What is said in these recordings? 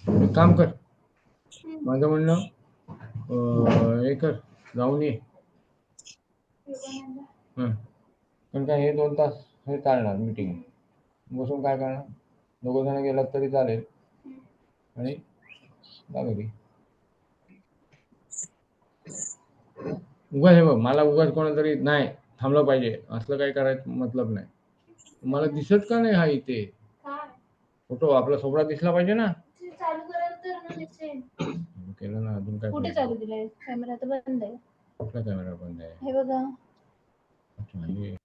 एक काम कर, माझं म्हणणं हे कर, जाऊन ये. पण काय हे 2 तास हे चालणार मीटिंग, बसून काय करणार? 2 जण गेलात तरी चालेल आणि जा घरी. उगाच हे बघ, मला उगाच कोणातरी नाही थांबलं पाहिजे असलं काही करायचं मतलब नाही. मला दिसत का नाही हा इथे फोटो? आपला सोबळा दिसला पाहिजे ना. चालू करायला तर ना दिसेल. केलं ना, अजून काय? कुठे चालू दिलाय? कॅमेरा तर बंद आहे. कुठला कॅमेरा बंद आहे? हे बघा. अच्छा, हे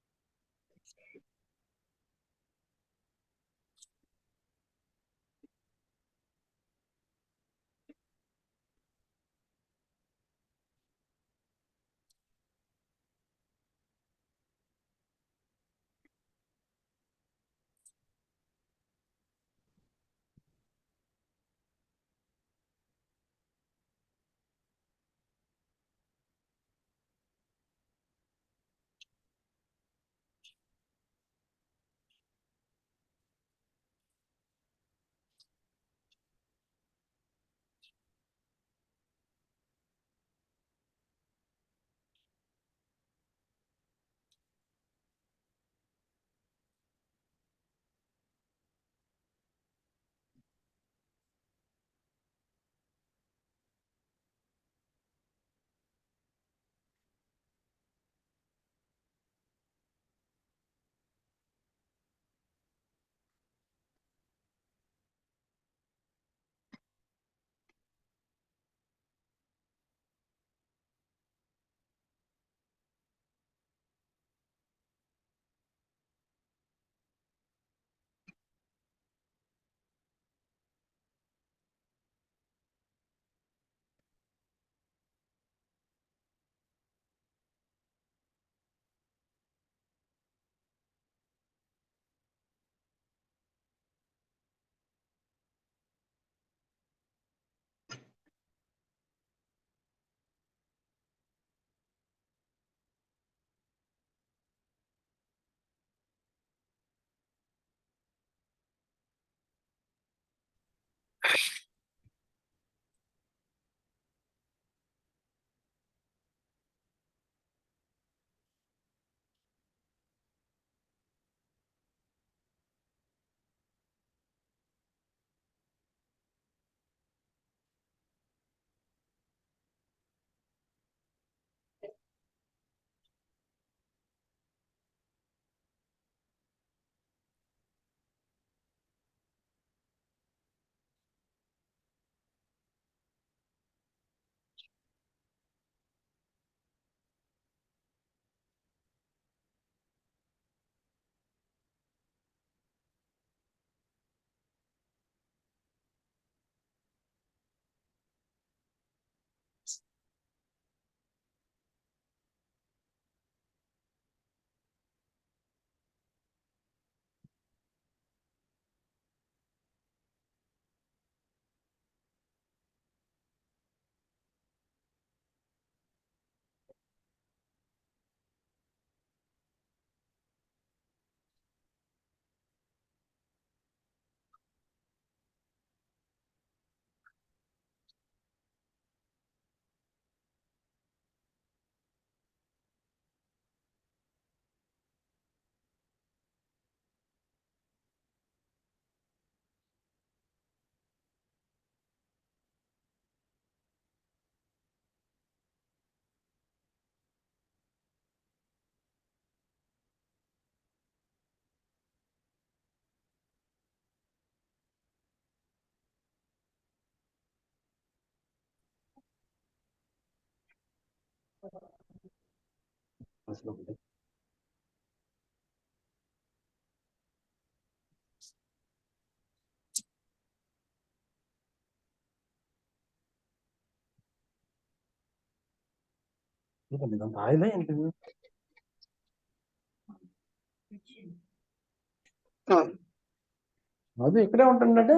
అది ఇక్కడే ఉంటుందంటే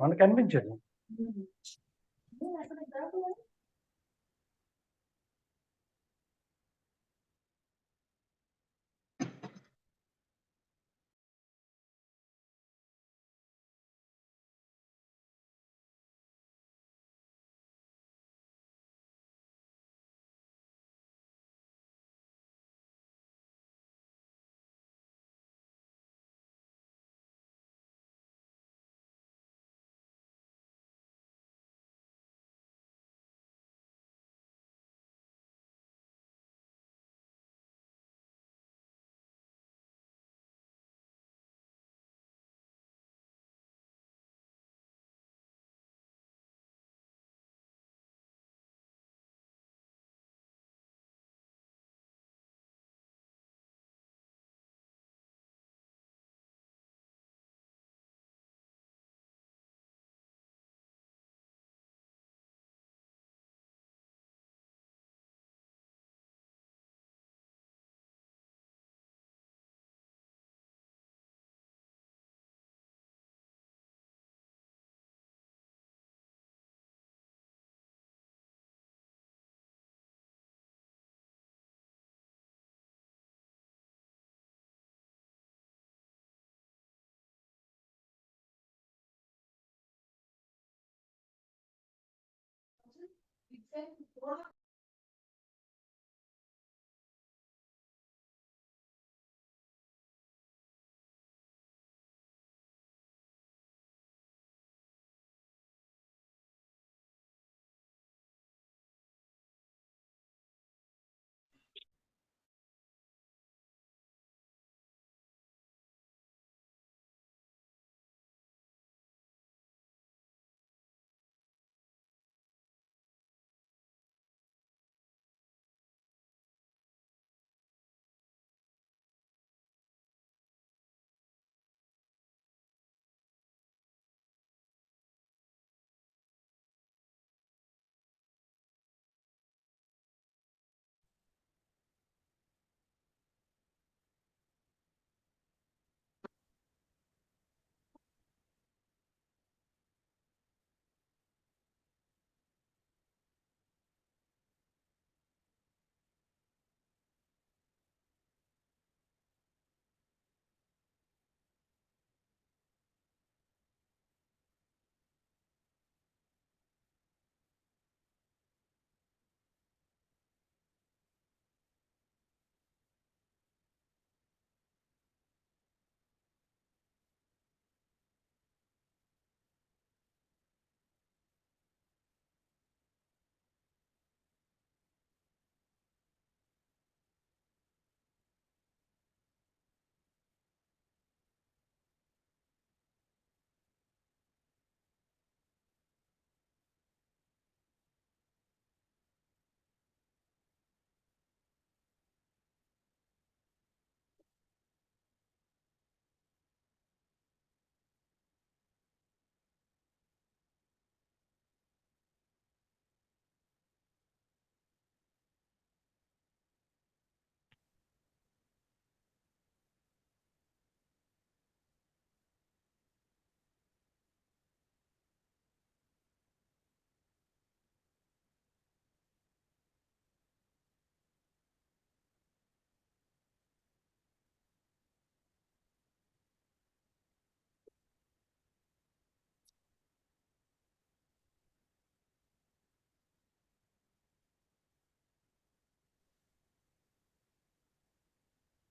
మనకు అనిపించదు.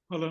Hello.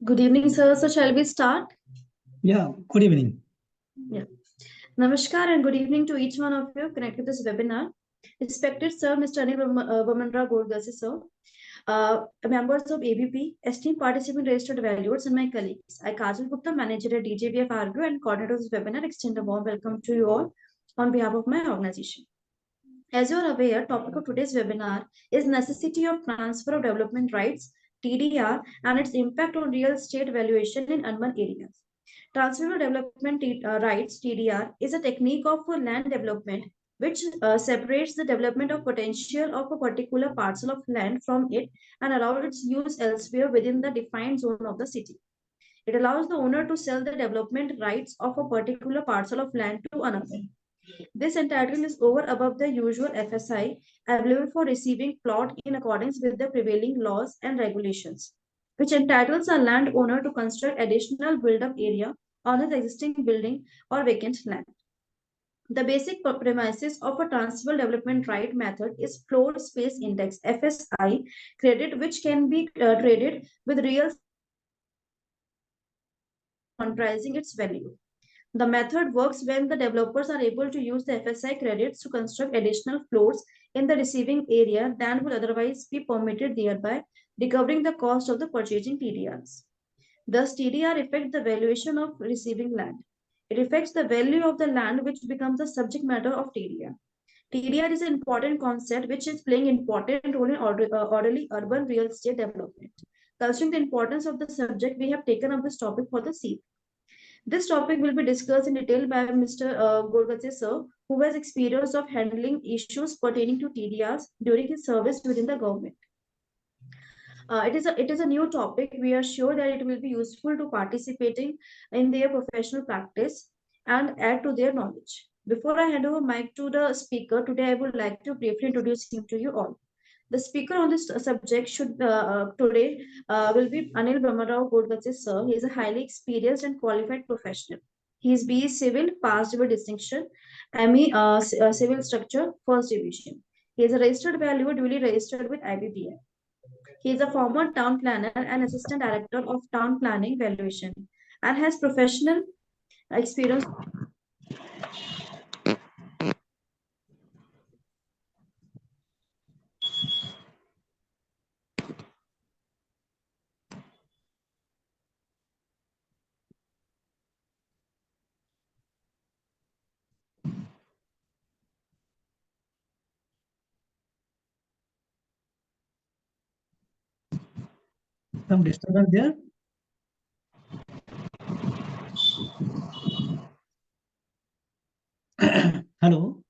Good evening, sir. So shall we start? Yeah, good evening. Yeah. Namaskar and good evening to each one of you connected to this webinar. Respected Sir, Mr. Anil Vamandra Gorgasi, sir, members of ABP, esteemed participant registered valuers, and my colleagues. I, Kajal Gupta, manager at DJBF Argo and coordinator of this webinar, extend a warm welcome to you all on behalf of my organization. As you are aware, topic of today's webinar is necessity of transfer of development rights, TDR, and its impact on real estate valuation in urban areas. Transfer of development rights, TDR, is a technique of land development which separates the development of potential of a particular parcel of land from it and allows its use elsewhere within the defined zone of the city. It allows the owner to sell the development rights of a particular parcel of land to another. This entitlement is over above the usual FSI available for receiving plot in accordance with the prevailing laws and regulations, which entitles a landowner to construct additional build-up area on his existing building or vacant land. The basic premises of a transferable development right method is floor space index FSI credit, which can be traded with real monetizing its value. The method works when the developers are able to use the FSI credits to construct additional floors in the receiving area than would otherwise be permitted, thereby recovering the cost of the purchasing TDRs. Thus, TDR affects the valuation of receiving land. It affects the value of the land, which becomes the subject matter of TDR. TDR is an important concept which is playing important role in orderly urban real estate development. Considering the importance of the subject, we have taken up this topic for the seat. This topic will be discussed in detail by Mr. Gorgatse sir, who has experience of handling issues pertaining to TDRs during his service within the government. It is a new topic. We are sure that it will be useful to participating in their professional practice and add to their knowledge. Before I hand over mic to the speaker, today I would like to briefly introduce him to you all. The speaker on this subject today will be Anil Brahmarao Godgatse sir. He is a highly experienced and qualified professional. He is BE Civil, passed with distinction, ME Civil Structure, First Division. He is a registered valuer duly registered with IBBM. He is a former town planner and assistant director of town planning valuation and has professional experience. Some disturbance there. Hello.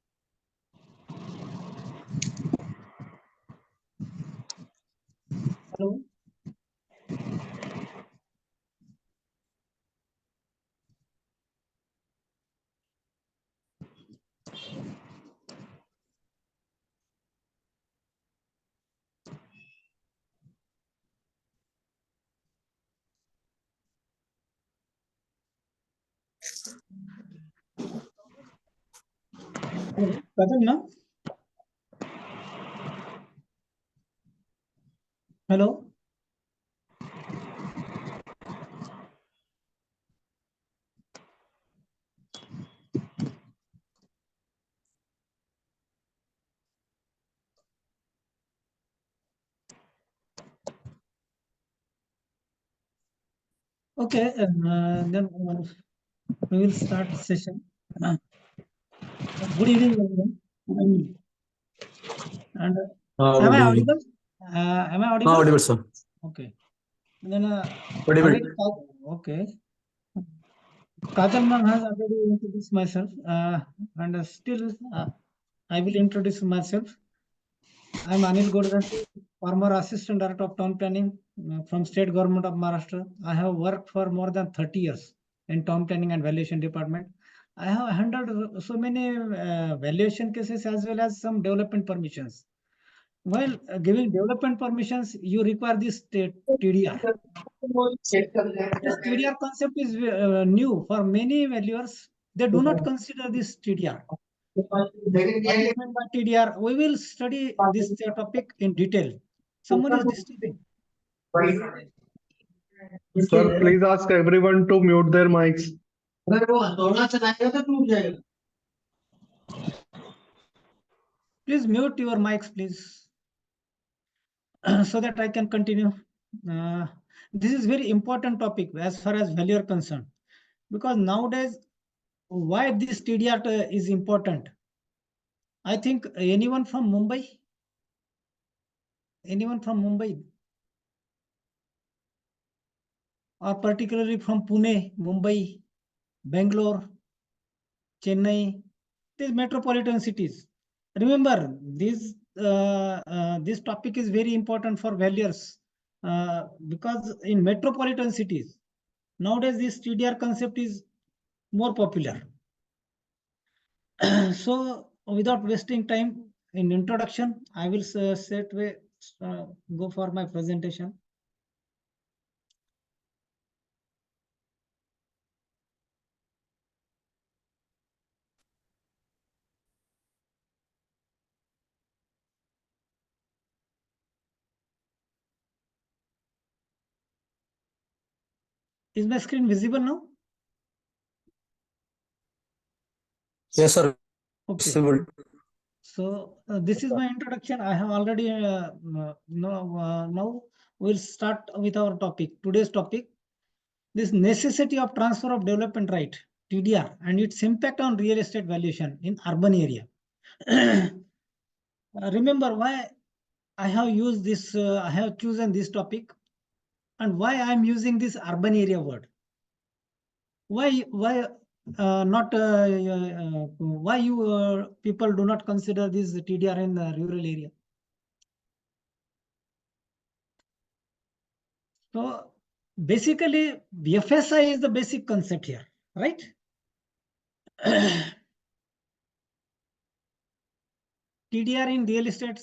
Hello. Hello. Kajan, na? Hello. Okay, then we will start session. Good evening, everyone. And am I audible? Am I audible? Audible, sir. Okay. Then Audible. okay. Kajal ma'am has already introduced myself, and still I will introduce myself. I'm Anil Godgasi, former Assistant Director of Town Planning from State Government of Maharashtra. I have worked for more than 30 years in Town Planning and Valuation Department. I have handled so many valuation cases as well as some development permissions. While giving development permissions, you require this TDR. This TDR concept is new for many valuers. They do not consider this TDR. What is meant by TDR? We will study this topic in detail. Someone is disturbing. Sir, please ask everyone to mute their mics. Please mute your mics, please, so that I can continue. This is very important topic as far as value are concerned, because nowadays, why this TDR is important? I think anyone from Mumbai? Anyone from Mumbai? Or particularly from Pune, Mumbai, Bangalore, Chennai, these metropolitan cities. Remember, this topic is very important for valuers because in metropolitan cities, nowadays this TDR concept is more popular. So without wasting time in introduction, I will straightway go for my presentation. Is my screen visible now? Yes, sir. Okay. Visible. So this is my introduction. I have already now we'll start with our topic. Today's topic: this necessity of transfer of development right (TDR) and its impact on real estate valuation in urban area. Remember why I have used this. I have chosen this topic, and why I am using this urban area word. Why not? Why you people do not consider this TDR in the rural area? So basically, FSI is the basic concept here, right? TDR in real estate,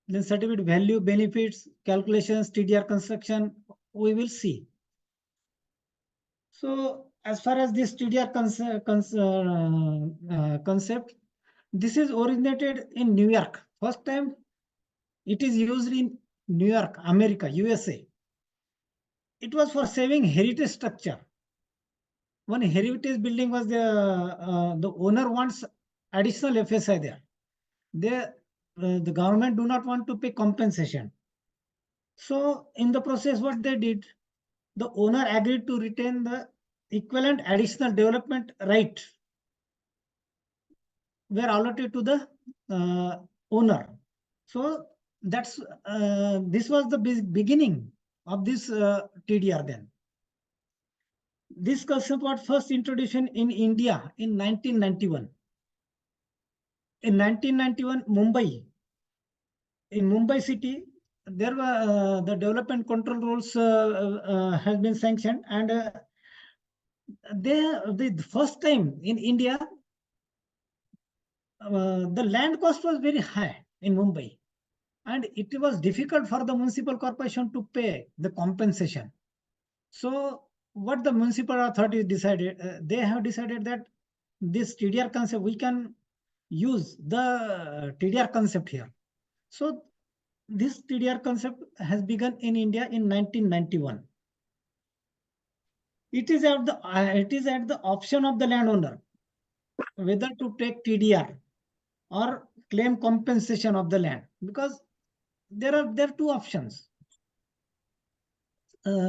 then certificate value, benefits, calculations, TDR construction, we will see. So as far as this TDR concept, this is originated in New York. First time it is used in New York, America, USA. It was for saving heritage structure. One heritage building was the owner wants additional FSI there. The government do not want to pay compensation. So in the process, what they did, the owner agreed to retain the equivalent additional development right were allotted to the owner. So that's this was the beginning of this TDR then. This concept was first introduced in India in 1991. In 1991, in Mumbai city, there were the development control rules has been sanctioned, and the first time in India, the land cost was very high in Mumbai, and it was difficult for the municipal corporation to pay the compensation. So what the municipal authority decided, they have decided that this TDR concept, we can use the TDR concept here. So this TDR concept has begun in India in 1991. It is at the option of the landowner whether to take TDR or claim compensation of the land, because there are two options.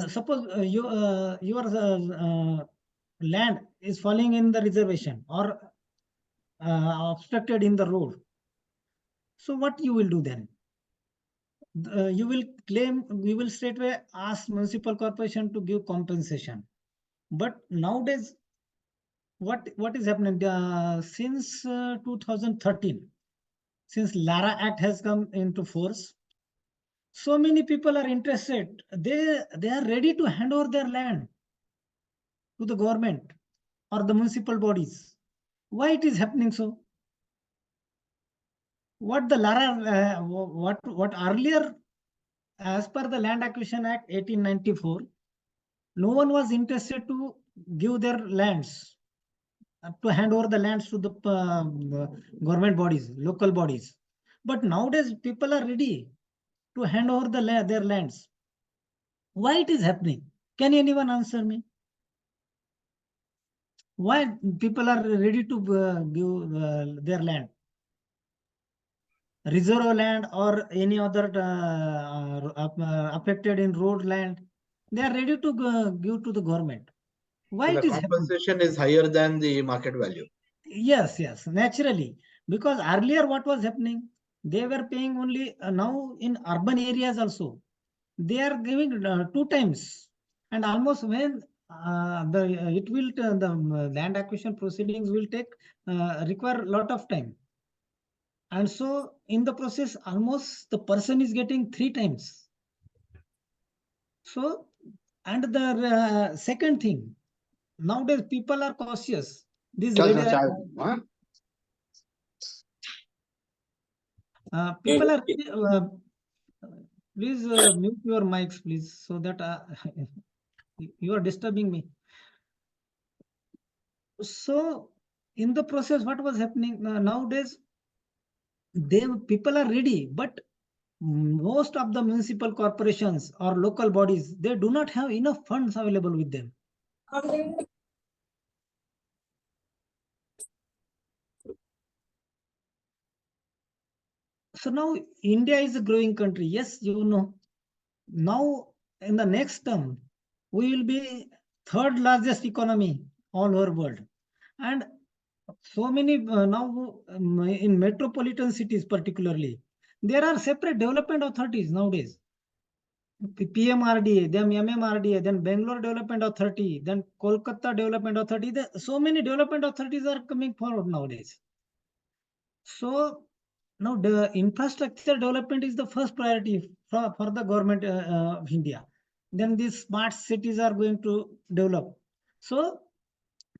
Suppose your land is falling in the reservation or obstructed in the road. So what you will do then? You will straightway ask municipal corporation to give compensation. But nowadays, what is happening? Since 2013, since LARA Act has come into force, so many people are interested. They are ready to hand over their land to the government or the municipal bodies. Why it is happening so? What the LARA, what earlier, as per the Land Acquisition Act 1894, no one was interested to give their lands, to hand over the lands to the government bodies, local bodies. But nowadays, people are ready to hand over their lands. Why it is happening? Can anyone answer me? Why people are ready to give their land? Reserve land or any other affected in road land, they are ready to give to the government. Why So it the is happening? compensation is higher than the market value. Yes, naturally. Because earlier what was happening, they were paying only, now in urban areas also, they are giving 2 times. And almost when the land acquisition proceedings will require a lot of time. And so in the process, almost the person is getting 3 times. So, and the second thing, nowadays people are cautious. People are please mute your mics, please, so that you are disturbing me. So in the process, what was happening nowadays, people are ready, but most of the municipal corporations or local bodies, they do not have enough funds available with them. So now India is a growing country. Yes, you know. Now in the next term, we will be third largest economy all over world. And so many now in metropolitan cities particularly, there are separate development authorities nowadays. PMRDA, then MMRDA, then Bangalore Development Authority, then Kolkata Development Authority. So many development authorities are coming forward nowadays. So now the infrastructure development is the first priority for the government of India. Then these smart cities are going to develop. So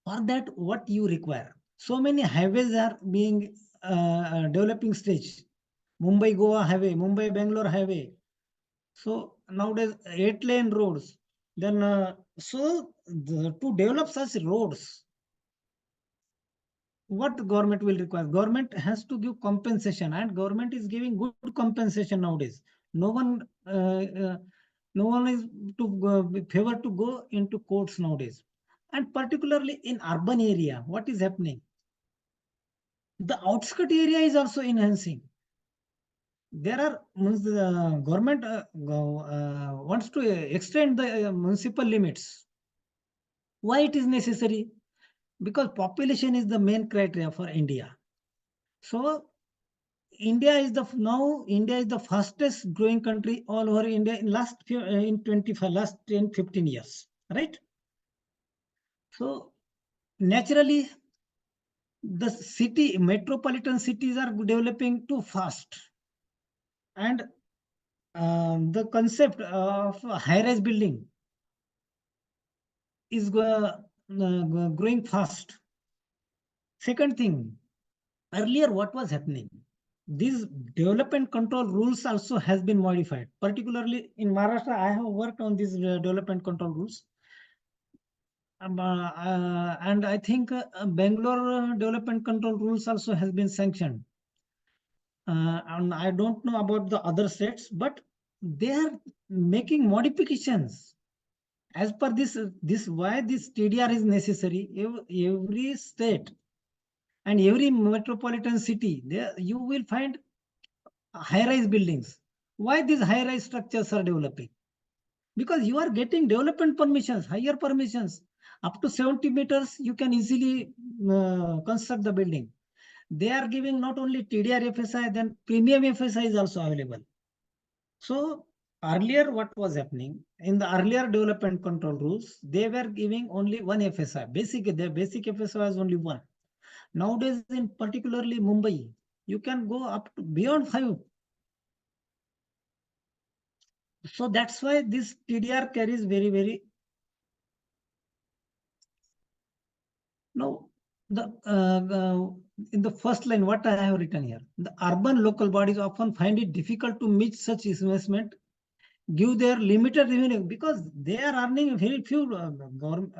for that, what you require? So many highways are being developing stage. Mumbai Goa highway, Mumbai Bangalore highway. So nowadays 8-lane roads. Then to develop such roads, what the government will require? Government has to give compensation, and government is giving good compensation nowadays. No one, no one is to favor to go into courts nowadays, and particularly in urban area. What is happening? The outskirt area is also enhancing. There are the government wants to extend the municipal limits. Why it is necessary? Because population is the main criteria for India. So India is the fastest growing country all over India in last 10, 15 years, right? So naturally, the metropolitan cities are developing too fast, and the concept of high-rise building is growing fast. Second thing, earlier what was happening? These development control rules also has been modified. Particularly in Maharashtra, I have worked on these development control rules. And I think Bangalore development control rules also has been sanctioned. And I don't know about the other states, but they are making modifications as per this why this TDR is necessary. Every state and every metropolitan city, there you will find high-rise buildings. Why these high-rise structures are developing? Because you are getting development permissions, higher permissions. Up to 70 meters, you can easily construct the building. They are giving not only TDR FSI, then premium FSI is also available. So earlier, what was happening in the earlier development control rules, they were giving only one FSI. The basic FSI was only one. Nowadays, in particularly Mumbai, you can go up to beyond 5. So that's why this TDR carries very, very. Now, in the first line, what I have written here, the urban local bodies often find it difficult to meet such investment, give their limited revenue because they are earning very few government.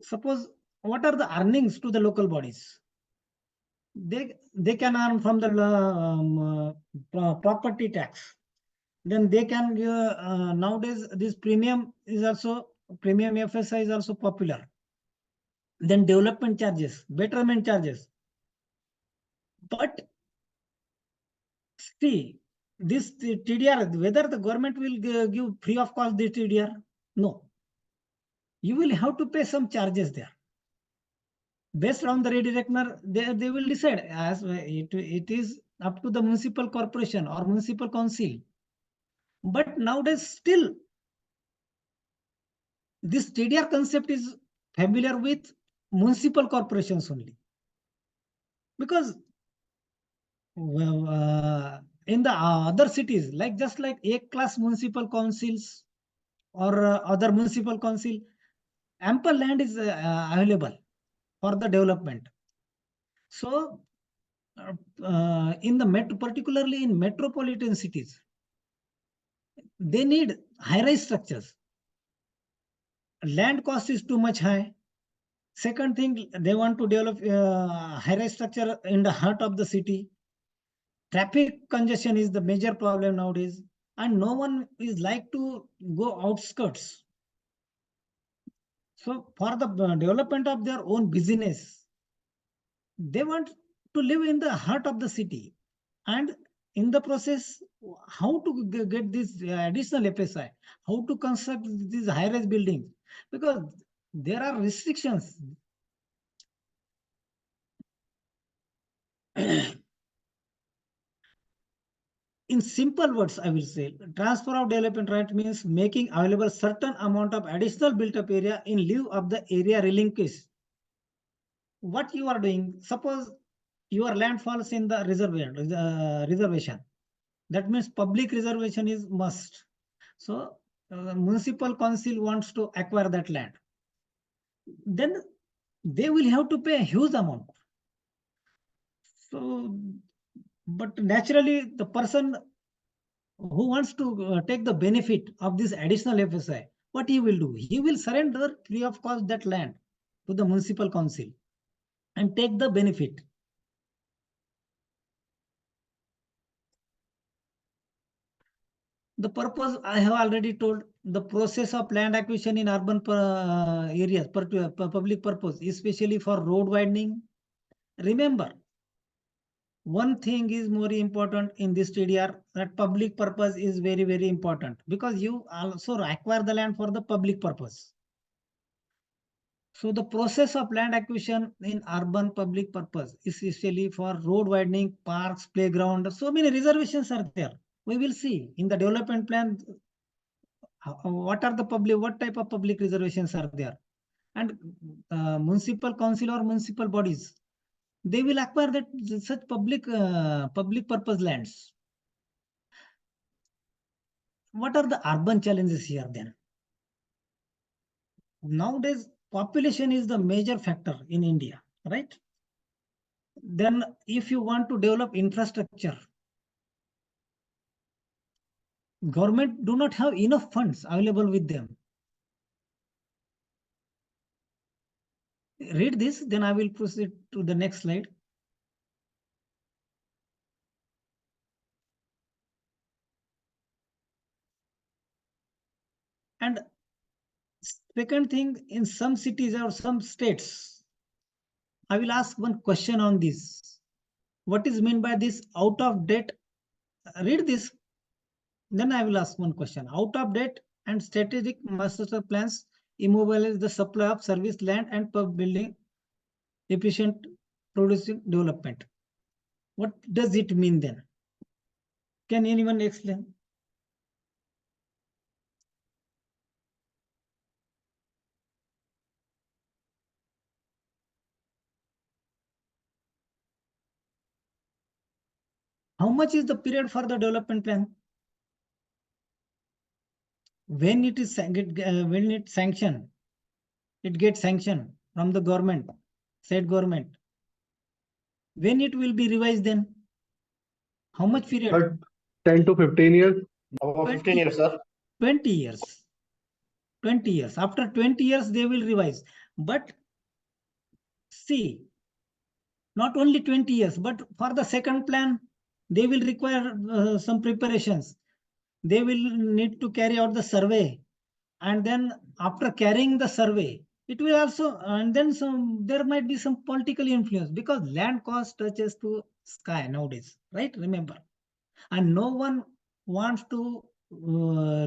Suppose what are the earnings to the local bodies? They can earn from the property tax. Then they can give, nowadays this premium FSI is also popular. Then development charges, betterment charges. But see, this TDR, whether the government will give free of cost the TDR? No. You will have to pay some charges there. Based on the ready reckoner, they will decide as it is up to the municipal corporation or municipal council. But nowadays, still, this TDR concept is familiar with municipal corporations only. Because in the other cities, just like A-class municipal councils or other municipal council, ample land is available for the development. So, particularly in metropolitan cities, they need high-rise structures. Land cost is too much high. Second thing, they want to develop high-rise structure in the heart of the city. Traffic congestion is the major problem nowadays, and no one is like to go outskirts. So for the development of their own business, they want to live in the heart of the city. And in the process, how to get this additional FSI, how to construct these high-rise buildings, because there are restrictions. In simple words, I will say, transfer of development right means making available certain amount of additional built-up area in lieu of the area relinquished. What you are doing, suppose your land falls in the reservation. That means public reservation is must. So municipal council wants to acquire that land. Then they will have to pay a huge amount. So, but naturally, the person who wants to take the benefit of this additional FSI, what he will do? He will surrender free of cost that land to the municipal council and take the benefit. The purpose I have already told. The process of land acquisition in urban areas, public purpose, especially for road widening. Remember, one thing is more important in this TDR, that public purpose is very, very important, because you also acquire the land for the public purpose. So the process of land acquisition in urban public purpose, especially for road widening, parks, playground, so many reservations are there. We will see in the development plan what type of public reservations are there. And municipal council or municipal bodies, they will acquire that such public purpose lands. What are the urban challenges here then? Nowadays, population is the major factor in India, right? Then if you want to develop infrastructure, government do not have enough funds available with them. Read this, then I will proceed to the next slide. And second thing, in some cities or some states, I will ask one question on this. What is meant by this out of date? Read this, then I will ask one question. Out of date and strategic master plans immobilize the supply of service land and pub building efficient producing development. What does it mean then? Can anyone explain? How much is the period for the development plan? When it is when it sanctioned, it gets sanctioned from the government, state government. When it will be revised then? How much period? But 10 to 15 years. About 15 years, sir. 20 years. 20 years. After 20 years, they will revise. But see, not only 20 years, but for the second plan, they will require some preparations. They will need to carry out the survey. And then after carrying the survey, it will also, and then there might be some political influence, because land cost touches to sky nowadays, right? Remember. And no one wants to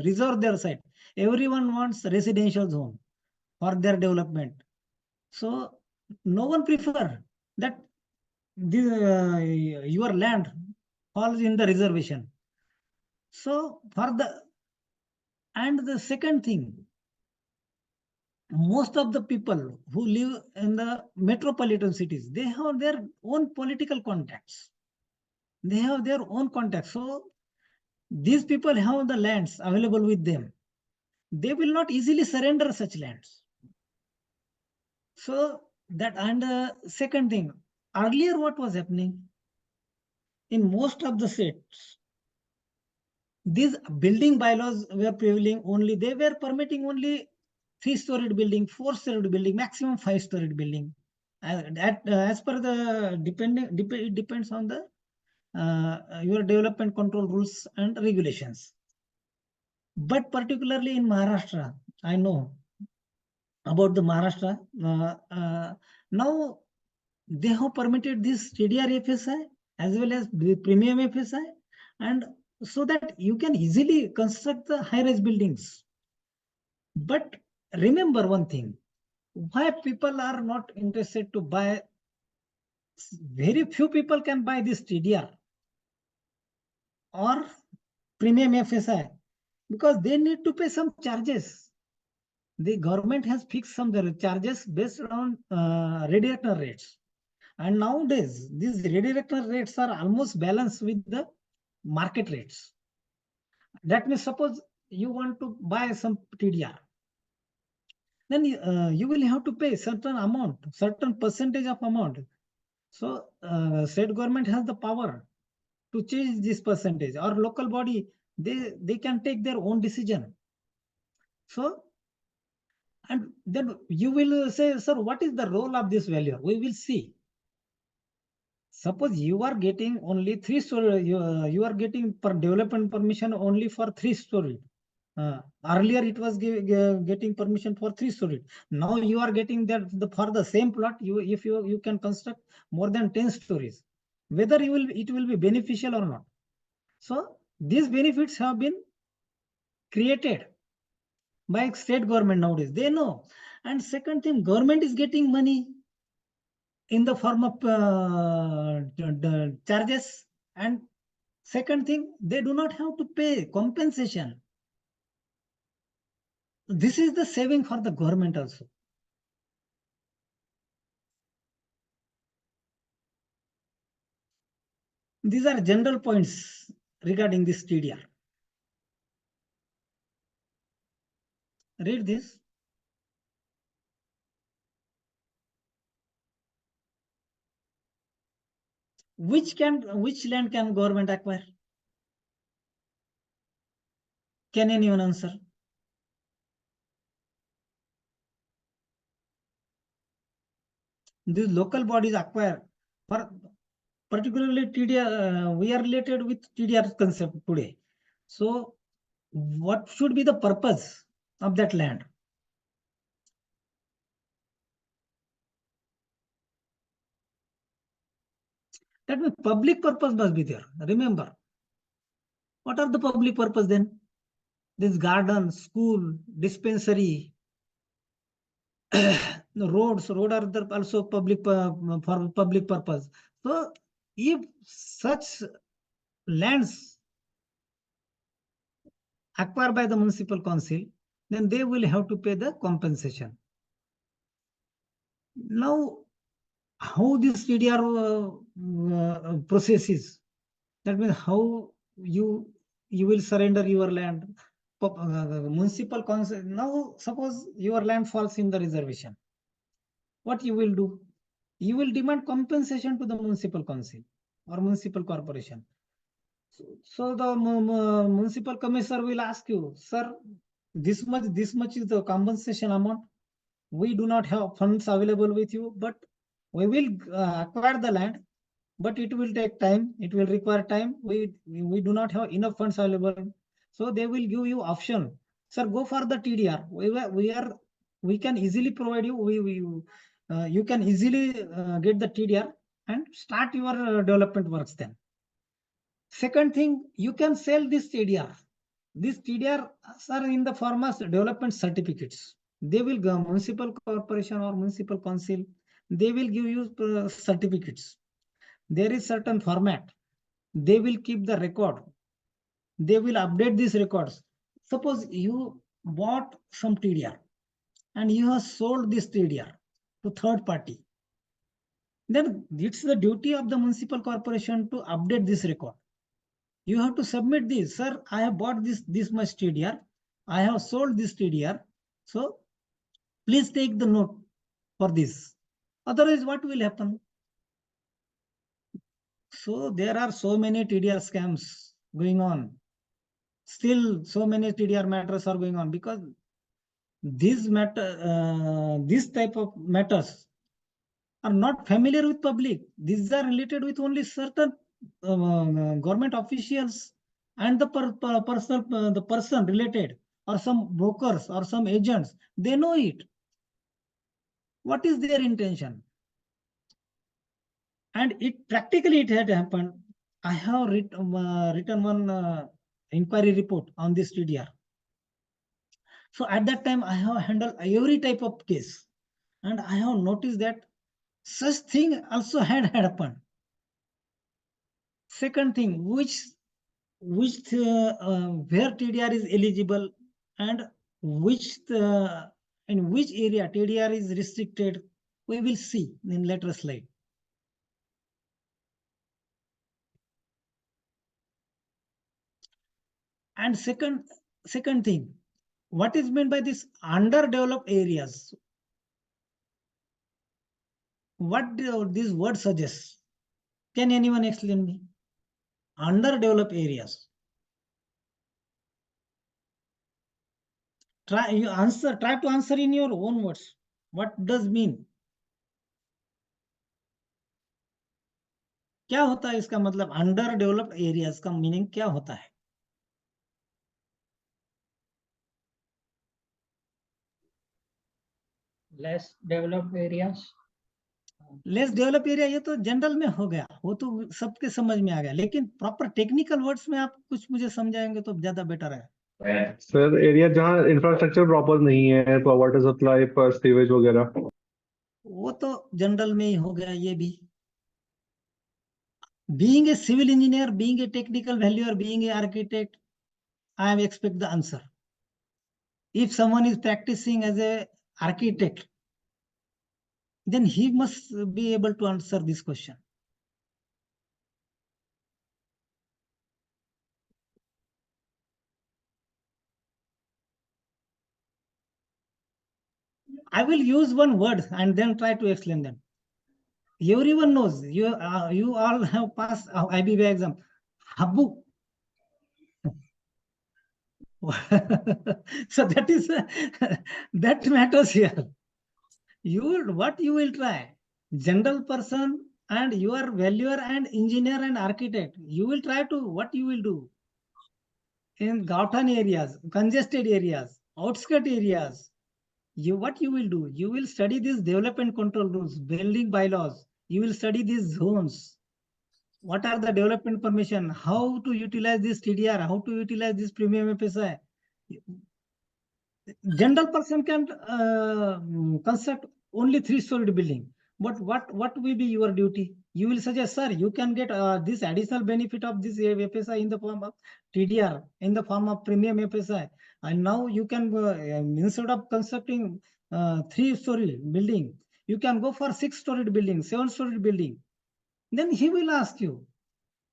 reserve their site. Everyone wants residential zone for their development. So no one prefer that your land falls in the reservation. So for the, and the second thing, most of the people who live in the metropolitan cities, they have their own political contacts. They have their own contacts. So these people have the lands available with them. They will not easily surrender such lands. So that, and second thing, earlier what was happening in most of the states, these building bylaws were prevailing only, they were permitting only 3-storied building, 4-storied building, maximum 5-storied building. As per the it depends on the your development control rules and regulations. But particularly in Maharashtra, I know about the Maharashtra. Now they have permitted this TDR FSI as well as the premium FSI, and so that you can easily construct the high-rise buildings. But remember one thing, why people are not interested to buy, very few people can buy this TDR or premium FSI, because they need to pay some charges. The government has fixed some charges based on radiator rates. And nowadays, these radiator rates are almost balanced with the market rates. That means, suppose you want to buy some TDR, then you will have to pay certain amount, certain percentage of amount. So state government has the power to change this percentage, or local body, they can take their own decision. So, and then you will say, sir, what is the role of this valuer? We will see. Suppose you are getting only 3 story, you are getting per development permission only for 3 story. Earlier it was getting permission for 3 story. Now you are getting that for the same plot, if you can construct more than 10 stories, whether it will be beneficial or not. So these benefits have been created by state government nowadays. They know. And second thing, government is getting money in the form of charges. And second thing, they do not have to pay compensation. This is the saving for the government also. These are general points regarding this TDR. Read this. Which land can government acquire? Can anyone answer? These local bodies acquire for particularly TDR. We are related with TDR concept today. So what should be the purpose of that land? That means public purpose must be there. Remember, what are the public purpose then? This garden, school, dispensary, roads are also public for public purpose. So if such lands acquired by the municipal council, then they will have to pay the compensation. Now, how this TDR process is? That means how you will surrender your land. Municipal council. Now, suppose your land falls in the reservation. What you will do? You will demand compensation to the municipal council or municipal corporation. So the municipal commissioner will ask you, sir, this much is the compensation amount. We do not have funds available with you, but we will acquire the land, but it will take time. It will require time. We do not have enough funds available. So they will give you option. Sir, go for the TDR. We can easily provide you. You can easily get the TDR and start your development works then. Second thing, you can sell this TDR. These TDR are in the form of development certificates. They will go municipal corporation or municipal council. They will give you certificates. There is certain format. They will keep the record. They will update these records. Suppose you bought some TDR and you have sold this TDR to third party. Then it's the duty of the municipal corporation to update this record. You have to submit this, sir. I have bought this much TDR. I have sold this TDR. So please take the note for this. Otherwise, what will happen? So there are so many TDR scams going on. Still, so many TDR matters are going on because this type of matters are not familiar with public. These are related with only certain government officials and the person related, or some brokers or some agents. They know it. What is their intention? And it practically it had happened. I have written one inquiry report on this TDR. So at that time, I have handled every type of case, and I have noticed that such thing also had happened. Second thing, where TDR is eligible and in which area TDR is restricted, we will see in later slide. And second thing, what is meant by this underdeveloped areas? What this word suggests? Can anyone explain me? Underdeveloped areas. Try to answer in your own words. What does mean? क्या होता है इसका मतलब? Under developed areas का meaning क्या होता है? less developed areas. Less develop area ये तो जनरल में हो गया, वो तो सबके समझ में आ गया, लेकिन प्रॉपर टेक्निकल वर्ड्स में आप कुछ मुझे समझाएंगे तो ज्यादा बेटर है। सर एरिया जहाँ इंफ्रास्ट्रक्चर प्रॉपर नहीं है, वाटर सप्लाई पर सीवेज वगैरह। वो तो जनरल में ही हो गया ये भी। Being a civil engineer, being a technical valuer, being an architect, I expect the answer. If someone is practicing as a architect, then he must be able to answer this question. I will use one word and then try to explain them. Everyone knows, you all have passed IBB exam. Habu. So that is that matters here. What you will try? General person and you are valuer and engineer and architect. You will try to what you will do in Gautan areas, congested areas, outskirt areas. What you will do? You will study these development control rules, building bylaws. You will study these zones. What are the development permission? How to utilize this TDR? How to utilize this premium FSI? General person can construct only 3-story building. But what will be your duty? You will suggest, sir, you can get this additional benefit of this FSI in the form of TDR, in the form of premium FSI. And now you can, instead of constructing 3-story building, you can go for 6-story building, 7-story building. Then he will ask you,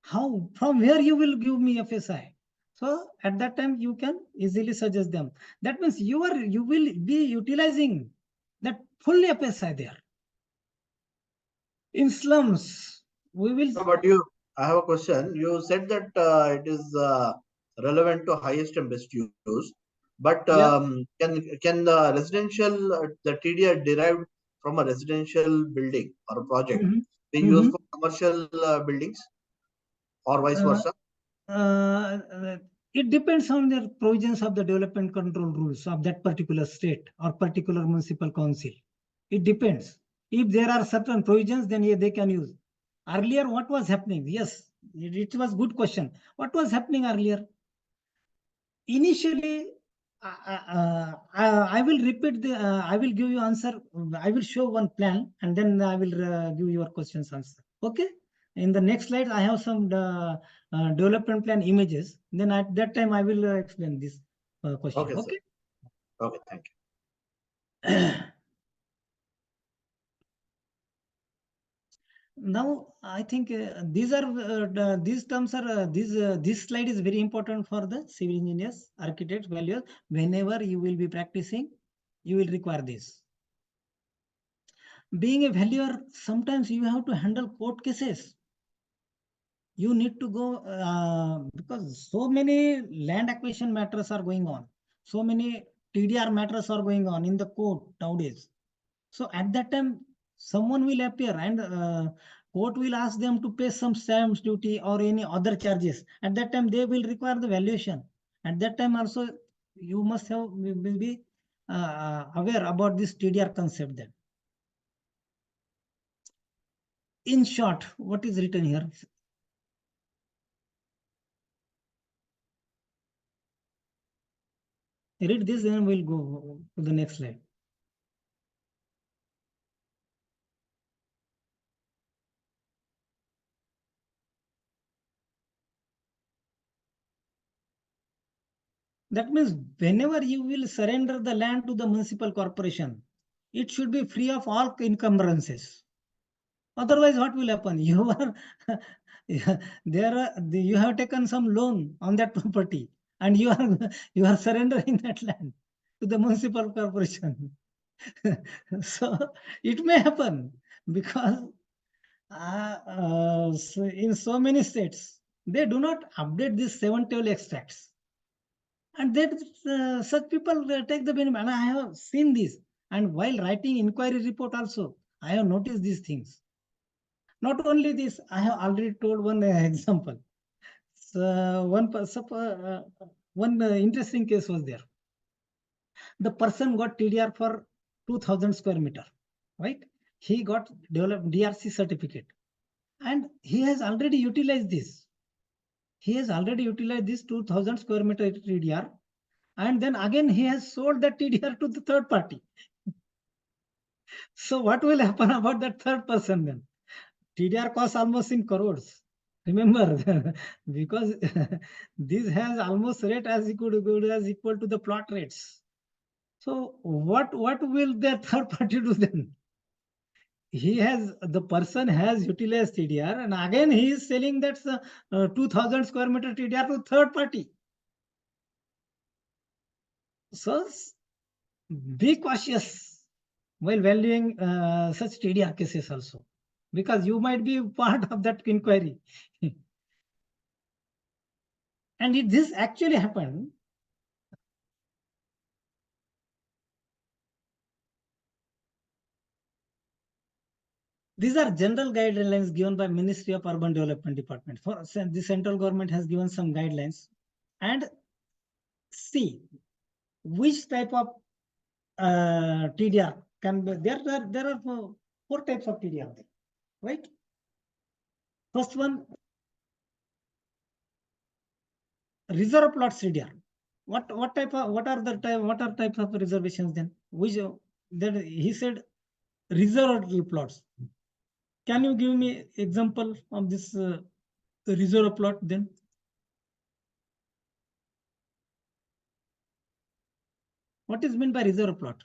how, from where you will give me FSI? So at that time, you can easily suggest them. That means you will be utilizing that full FSI there. In slums, we will. No, but I have a question. You said that it is relevant to highest and best use, but Yeah. can the residential the TDR derived from a residential building or a project be used for commercial buildings or vice versa? It depends on the provisions of the development control rules of that particular state or particular municipal council. It depends. If there are certain provisions, then yeah, they can use. Earlier, what was happening? Yes, it was good question. What was happening earlier? Initially, I will repeat the, I will give you answer. I will show one plan and then I will give your questions answer. Okay. In the next slide, I have some development plan images. Then at that time, I will explain this question. Okay, Okay. sir. Okay, thank you. Now, I think these terms are this slide is very important for the civil engineers, architects, valuers. Whenever you will be practicing, you will require this. Being a valuer, sometimes you have to handle court cases. You need to go because so many land acquisition matters are going on. So many TDR matters are going on in the court nowadays. So at that time, someone will appear and court will ask them to pay some stamp duty or any other charges. At that time, they will require the valuation. At that time also, you must have will be aware about this TDR concept then. In short, what is written here? Read this, then we'll go to the next slide. That means whenever you will surrender the land to the municipal corporation, it should be free of all encumbrances. Otherwise, what will happen? You are you have taken some loan on that property, and you are surrendering that land to the municipal corporation. So it may happen because in so many states they do not update these 7 table extracts, and that such people take the benefit. And I have seen this, and while writing inquiry report also, I have noticed these things. Not only this, I have already told one example. So one interesting case was there. The person got TDR for 2000 square meter, right? He got developed DRC certificate, and he has already utilized this. He has already utilized this 2000 square meter TDR, and then again he has sold that TDR to the third party. So what will happen about that third person then? TDR costs almost in crores. Remember, because this has almost rate as equal to the plot rates. So what will the third party do then? The person has utilized TDR, and again he is selling that 2000 square meter TDR to third party. So be cautious while valuing such TDR cases also, because you might be part of that inquiry. And if this actually happened, these are general guidelines given by Ministry of Urban Development Department. For the central government has given some guidelines, and see which type of TDR can be there. There are four types of TDR there, right? First one, reserve plots TDR. What are types of reservations then? Which then he said reserved plots. Can you give me example of this reserve plot then? What is meant by reserve plot?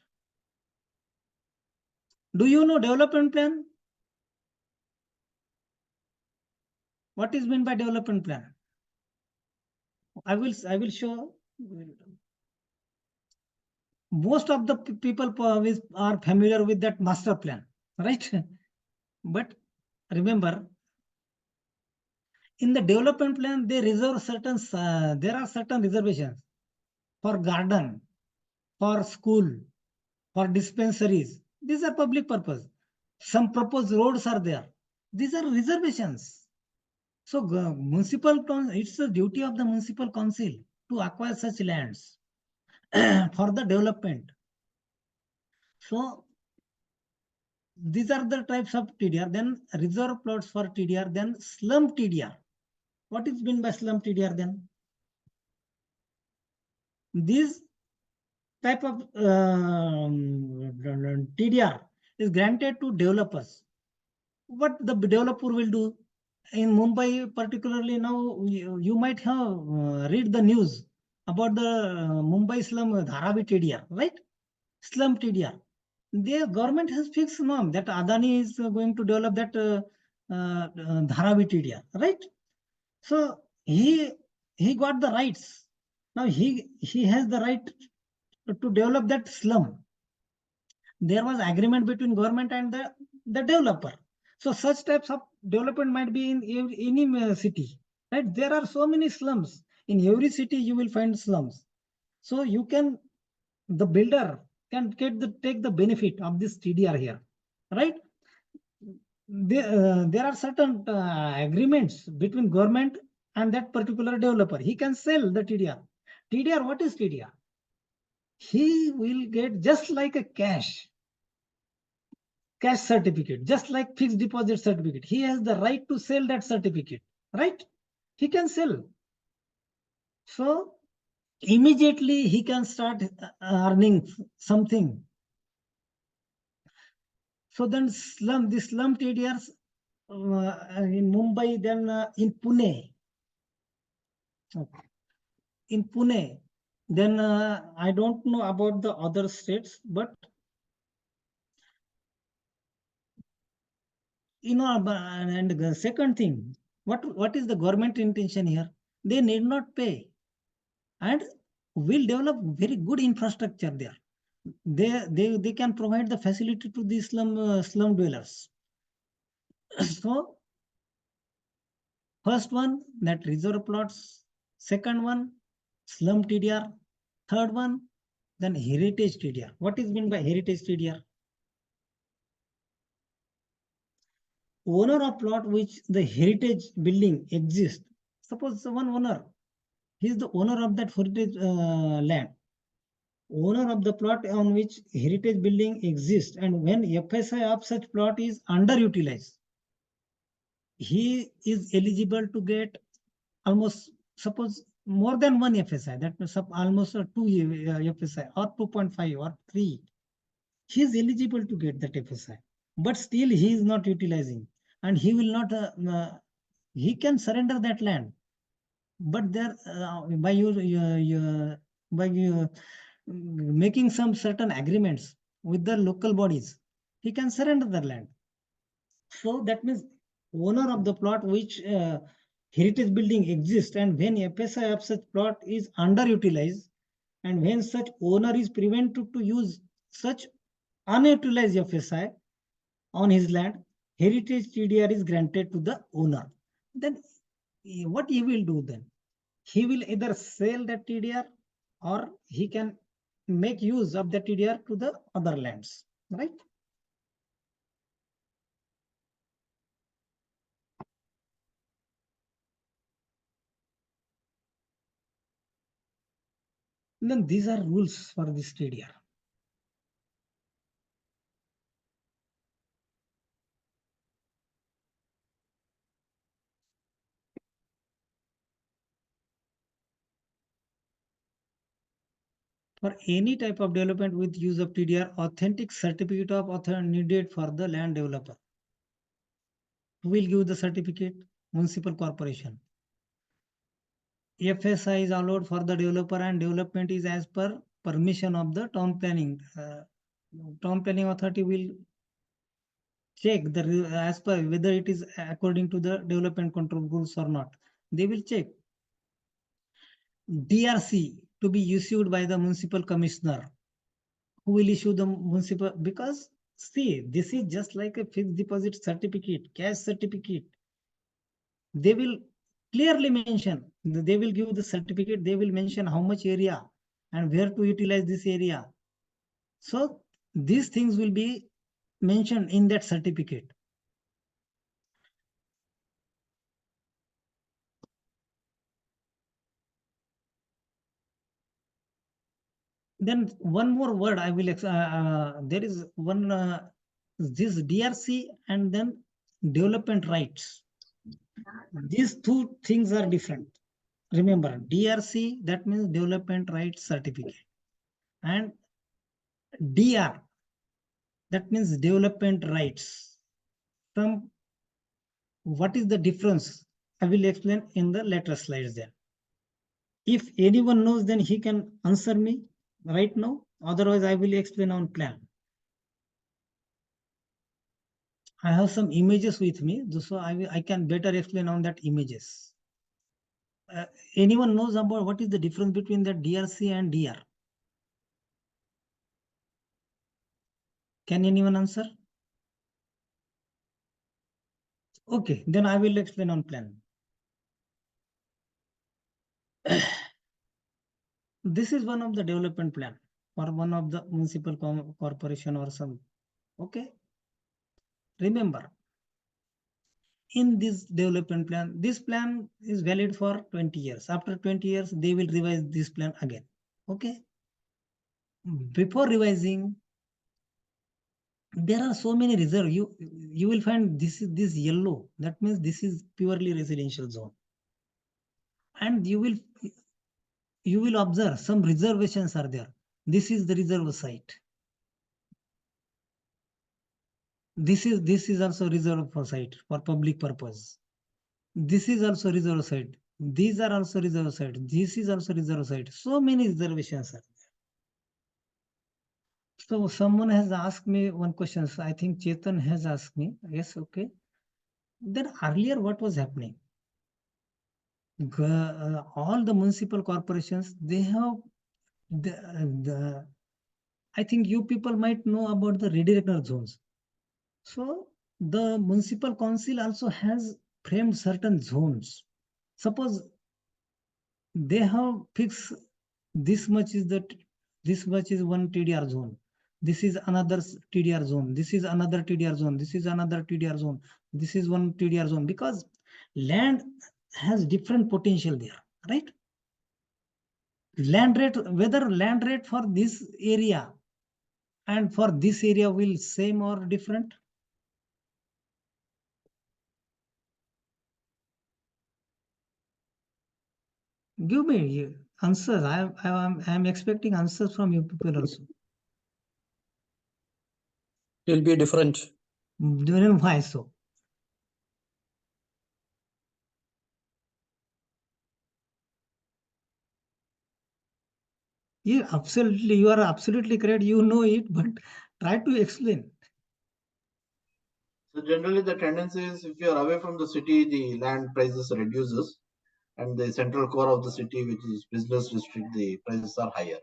Do you know development plan? What is meant by development plan? I will show. Most of the people are familiar with that master plan, right? But remember, in the development plan, they reserve certain. There are certain reservations for garden, for school, for dispensaries. These are public purpose. Some proposed roads are there. These are reservations. So it's the duty of the municipal council to acquire such lands for the development. So these are the types of TDR. Then reserve plots for TDR. Then slum TDR. What is meant by slum TDR then? This type of TDR is granted to developers. What the developer will do in Mumbai, particularly now, you might have read the news about the Mumbai slum Dharavi TDR, right? Slum TDR. The government has fixed norm that Adani is going to develop that Dharavi TDR, right? So he got the rights. Now he has the right to develop that slum. There was agreement between government and the developer. So such types of development might be in any city, right? There are so many slums. In every city, you will find slums. So the builder can take the benefit of this TDR here, right? There are certain agreements between government and that particular developer. He can sell the TDR. TDR, what is TDR? He will get just like a cash certificate, just like fixed deposit certificate. He has the right to sell that certificate, right? He can sell. So immediately he can start earning something. So then the slum TDRs in Mumbai, then in Pune. In Pune, then I don't know about the other states, but and the second thing, what is the government intention here? They need not pay, and will develop very good infrastructure there. They can provide the facility to the slum dwellers. So first one, that reserve plots. Second one, slum TDR. Third one, then heritage TDR. What is meant by heritage TDR? owner of plot which the heritage building exists. Suppose one owner, he is the owner of that heritage land. Owner of the plot on which heritage building exists, and when FSI of such plot is underutilized, he is eligible to get almost, suppose, more than one FSI, that means almost 2 FSI or 2.5 or 3. He is eligible to get that FSI, but still he is not utilizing, and he will not, he can surrender that land. But there, by making some certain agreements with the local bodies, he can surrender the land. So that means owner of the plot which heritage building exists, and when FSI of such plot is underutilized, and when such owner is prevented to use such unutilized FSI on his land, heritage TDR is granted to the owner. Then what he will do then? He will either sell that TDR or he can make use of the TDR to the other lands, right? And then these are rules for this TDR. For any type of development with use of TDR, authentic certificate of author needed for the land developer. Who will give the certificate? Municipal corporation. FSI is allowed for the developer and development is as per permission of the town planning. Town planning authority will check the as per whether it is according to the development control rules or not. They will check. DRC to be issued by the municipal commissioner. Who will issue the municipal? Because see, this is just like a fixed deposit certificate, cash certificate. They will clearly mention, they will give the certificate, they will mention how much area and where to utilize this area. So these things will be mentioned in that certificate. Then one more word I will, there is one, this DRC and then development rights. These two things are different. Remember, DRC, that means development rights certificate, and DR, that means development rights. What is the difference? I will explain in the later slides there. If anyone knows, then he can answer me right now. Otherwise, I will explain on plan. I have some images with me, so I can better explain on that images. Anyone knows about what is the difference between the DRC and DR? Can anyone answer? Okay, then I will explain on plan. This is one of the development plan for one of the municipal corporation or some. Okay. Remember, in this development plan, this plan is valid for 20 years. After 20 years, they will revise this plan again. Okay. Before revising, there are so many reserves. You will find this yellow. That means this is purely residential zone. And you will observe some reservations are there. This is the reserve site. This is also reserved for site for public purpose. This is also reserved site. These are also reserved site. This is also reserved site. So many reservations are there. So someone has asked me one question. So I think Chetan has asked me. Yes, okay. Then earlier what was happening? All the municipal corporations, they have I think you people might know about the redirector zones. So the municipal council also has framed certain zones. Suppose they have fixed this much is one TDR zone. This is another TDR zone. This is another TDR zone. This is another TDR zone. This is one TDR zone, because land has different potential there, right? Land rate, whether land rate for this area and for this area will same or different? Give me answers. I'm expecting answers from you people also. Will be different. Then why so? Yeah, absolutely. You are absolutely correct. You know it, but try to explain. So generally the tendency is if you are away from the city, the land prices reduces, and the central core of the city, which is business district, the prices are higher.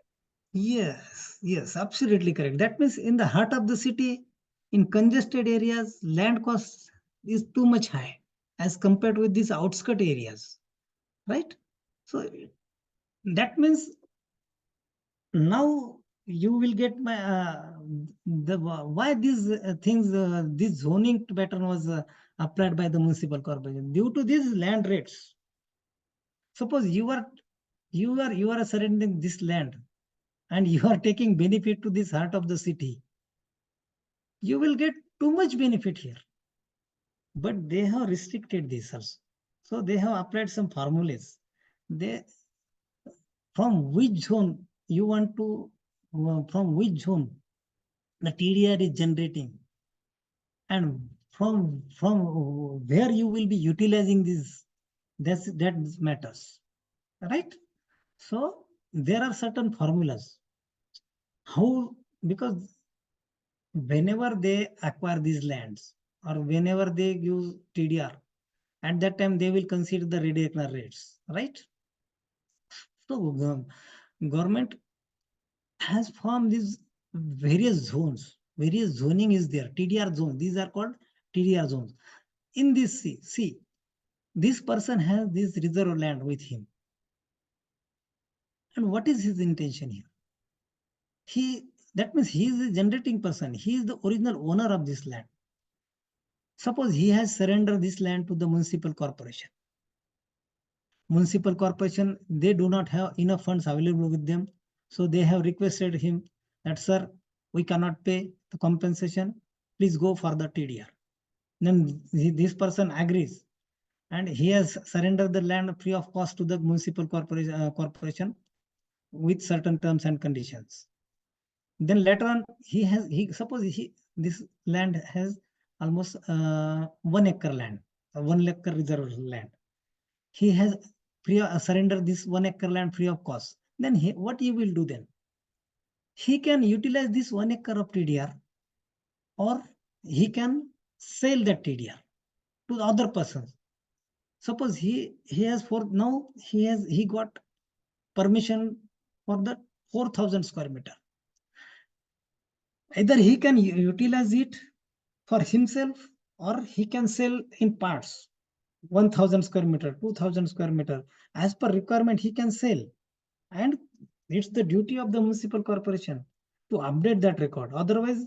Yes, absolutely correct. That means in the heart of the city, in congested areas, land cost is too much high as compared with these outskirt areas, right? So that means now you will get my the why these things this zoning pattern was applied by the municipal corporation due to these land rates. Suppose you are surrendering this land and you are taking benefit to this heart of the city, you will get too much benefit here. But they have restricted this also. So they have applied some formulas. They from which zone you want to from which zone the TDR is generating, and from where you will be utilizing this, that matters, right? So there are certain formulas. How, because whenever they acquire these lands or whenever they use TDR, at that time they will consider the redacnar rates, right? So government has formed these various zones. Various zoning is there. TDR zones. These are called TDR zones. In this, see, this person has this reserve land with him. And what is his intention here? That means he is a generating person. He is the original owner of this land. Suppose he has surrendered this land to the municipal corporation. Municipal corporation, they do not have enough funds available with them. So they have requested him that, sir, we cannot pay the compensation. Please go for the TDR. Then this person agrees and he has surrendered the land free of cost to the municipal corporation with certain terms and conditions. Then later on, suppose this land has almost 1 acre land, 1 acre reserve land. He has surrender this 1 acre land free of cost. Then what he will do then? He can utilize this 1 acre of TDR, or he can sell that TDR to other persons. Suppose he has he got permission for the 4,000 square meter. Either he can utilize it for himself or he can sell in parts. 1,000 square meter, 2,000 square meter. As per requirement, he can sell. And it's the duty of the municipal corporation to update that record. Otherwise,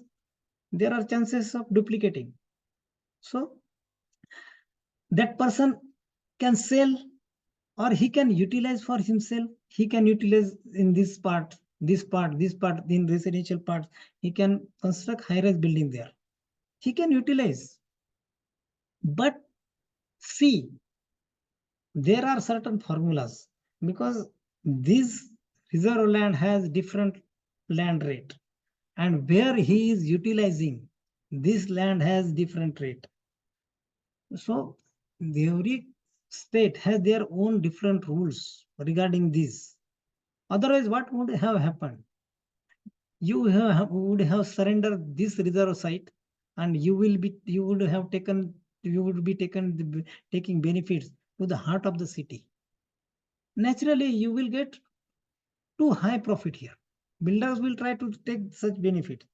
there are chances of duplicating. So that person can sell or he can utilize for himself. He can utilize in this part, in residential parts. He can construct high-rise building there. He can utilize. But see, there are certain formulas because this reserve land has different land rate, and where he is utilizing this land has different rate. So every state has their own different rules regarding this. Otherwise, what would have happened? You would have surrendered this reserve site, and you would be taking benefits to the heart of the city. Naturally, you will get too high profit here. Builders will try to take such benefit.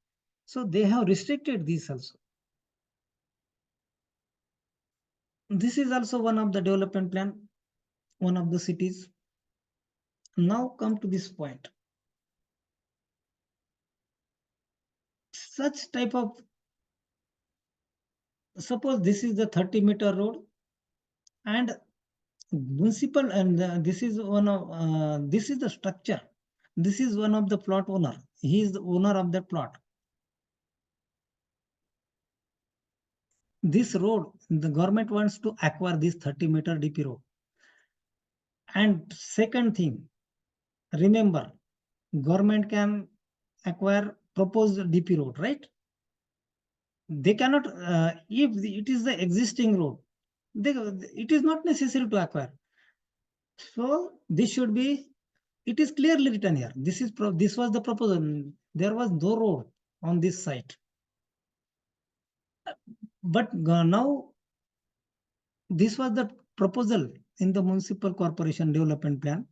So they have restricted this also. This is also one of the development plan, one of the cities. Now come to this point. such type of, suppose this is the 30-meter road and municipal, and this is one of, this is the structure. This is one of the plot owner. He is the owner of that plot. This road, the government wants to acquire this 30-meter DP road. And second thing, remember, government can acquire proposed DP road, right? They cannot, if it is the existing road, it is not necessary to acquire. So this should be, it is clearly written here. This was the proposal. There was no road on this site. But now this was the proposal in the municipal corporation development plan.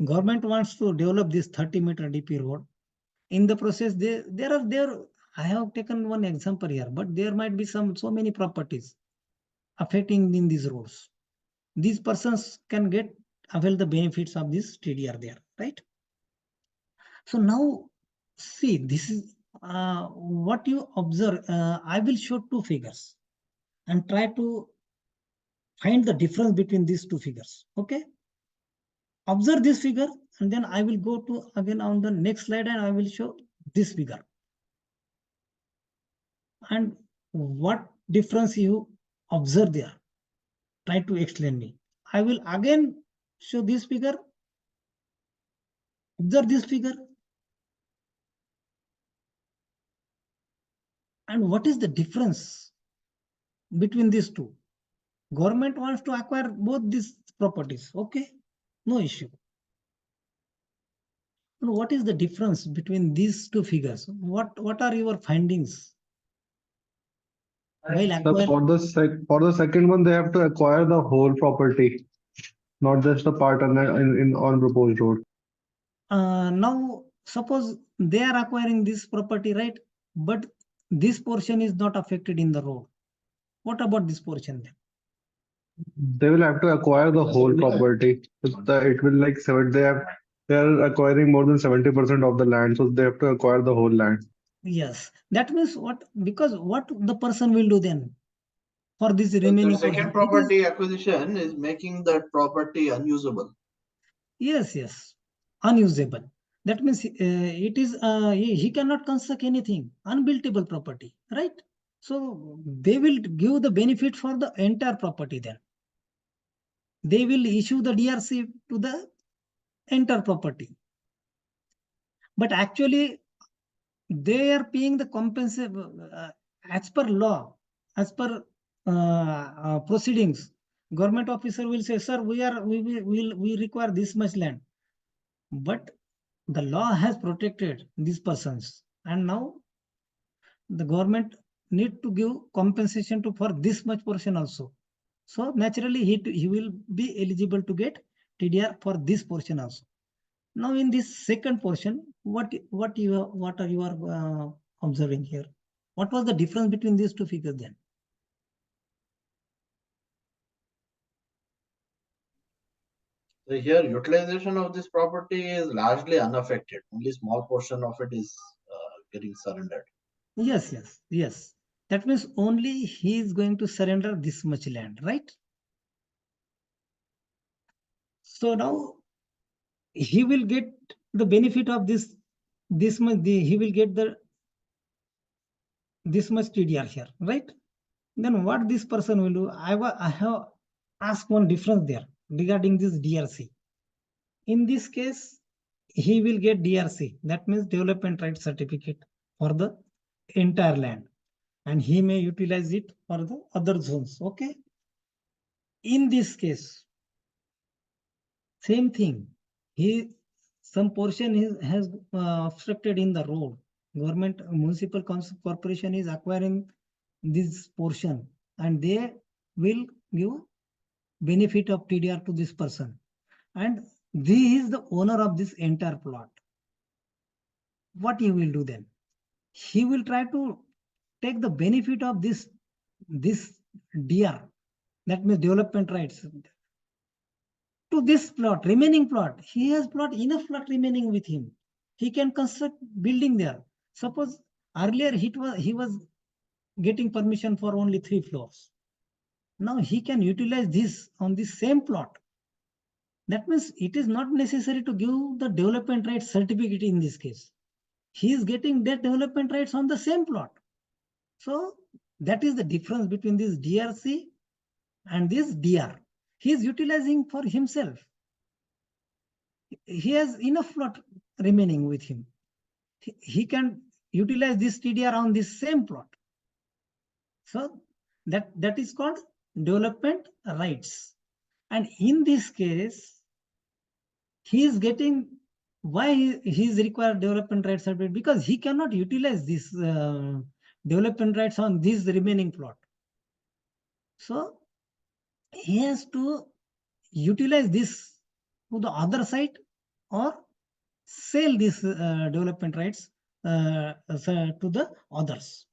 Government wants to develop this 30-meter DP road. In the process, I have taken one example here, but there might be so many properties affecting in these roads. These persons can avail the benefits of this TDR there, right? So now, see, this is what you observe. I will show two figures and try to find the difference between these two figures. Okay. Observe this figure, and then I will go to again on the next slide and I will show this figure. And what difference you observe there? Try to explain me. I will again show this figure. Observe this figure. And what is the difference between these two? Government wants to acquire both these properties. Okay, no issue. And what is the difference between these two figures? What are your findings? While So for the second one, they have to acquire the whole property, not just a part on proposed road. Now, suppose they are acquiring this property, right? But this portion is not affected in the road. What about this portion then? They will have to acquire the whole property. It will like they are acquiring more than 70% of the land, so they have to acquire the whole land. Yes, that means what? Because what the person will do then for this remaining The second portion? property acquisition is making that property unusable. Yes, unusable. That means it is he cannot construct anything, unbuildable property, right? So they will give the benefit for the entire property then. They will issue the DRC to the entire property. But actually, they are paying the compensation as per law, as per proceedings. Government officer will say, sir, we require this much land. But the law has protected these persons. And now the government need to give compensation for this much portion also. So naturally, he will be eligible to get TDR for this portion also. Now in this second portion, what are you observing here? What was the difference between these two figures then? So here, utilization of this property is largely unaffected. Only small portion of it is getting surrendered. Yes. That means only he is going to surrender this much land, right? So now he will get the benefit of this much. He will get this much TDR here, right? Then what this person will do? I have asked one difference there regarding this DRC. In this case, he will get DRC. That means development right certificate for the entire land, and he may utilize it for the other zones. Okay. In this case, same thing. Some portion has obstructed in the road. Government municipal corporation is acquiring this portion, and they will give benefit of TDR to this person, and he is the owner of this entire plot. What he will do then? He will try to take the benefit of this DR, that means development rights, to this plot, remaining plot. He has enough plot remaining with him. He can construct building there. Suppose Earlier, he was getting permission for only 3 floors. Now he can utilize this on the same plot. That means it is not necessary to give the development rights certificate in this case. He is getting that development rights on the same plot. So that is the difference between this DRC and this DR. He is utilizing for himself. He has enough plot remaining with him. He can utilize this TDR on this same plot. So that is called development rights. And in this case, he is getting, why he is required development rights certificate? Because he cannot utilize this development rights on this remaining plot. So he has to utilize this to the other side or sell these development rights to the others.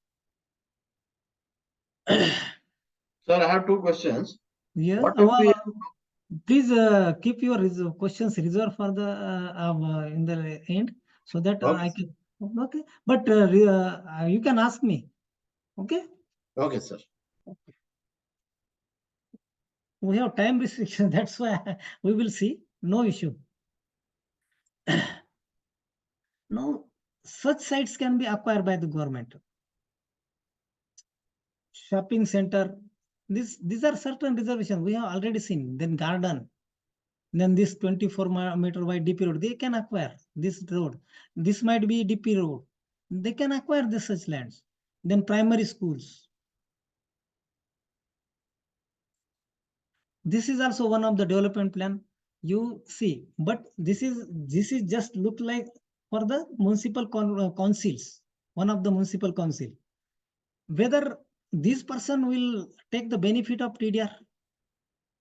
Sir, I have 2 questions. Yeah. What if we Please keep your questions reserved for the in the end, so that Okay. I can. Okay, but you can ask me. Okay. Okay, sir. We have time restriction. That's why we will see. No issue. Now, such sites can be acquired by the government. Shopping center. These are certain reservations we have already seen. Then garden. Then this 24-meter wide DP road, they can acquire this road. This might be DP road. They can acquire this such lands. Then primary schools. This is also one of the development plan you see, but this is just look like for the municipal councils, one of the municipal council. Whether this person will take the benefit of TDR.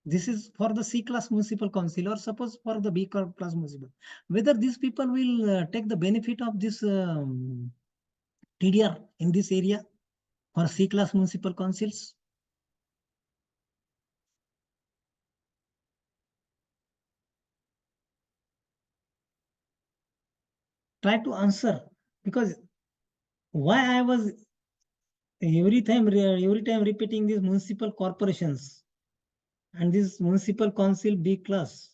This is for the C class municipal council, or suppose for the B class municipal. Whether these people will take the benefit of this TDR in this area for C class municipal councils. Try to answer, because why I was every time repeating these municipal corporations and this municipal council B class.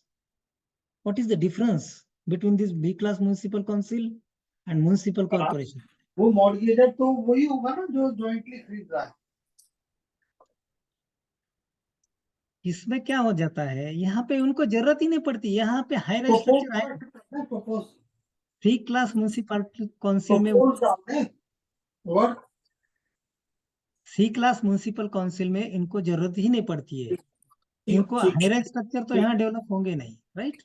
What is the difference between this B class municipal council and municipal corporation? वो mortgagor तो वही होगा ना जो jointly खरीद रहा है. इसमें क्या हो जाता है, यहाँ पे उनको जरूरत ही नहीं पड़ती. यहाँ पे higher structure free class municipality council में सी क्लास म्युनिसिपल काउंसिल में इनको जरूरत ही नहीं पड़ती है. इनको हायर स्ट्रक्चर तो यहाँ डेवलप होंगे नहीं, राइट?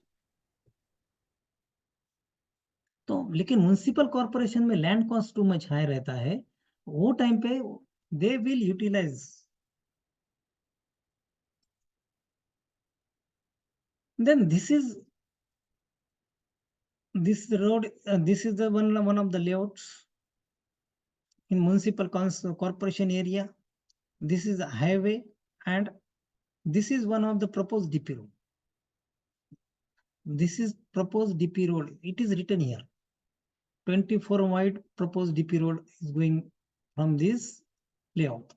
तो लेकिन म्युनिसिपल कॉर्पोरेशन में land cost too much high रहता है. वो टाइम पे they will utilize. Then this road, this is the one of the layouts in municipal corporation area. This is a highway, and this is one of the proposed DP road. This is proposed DP road. It is written here. 24 wide proposed DP road is going from this layout.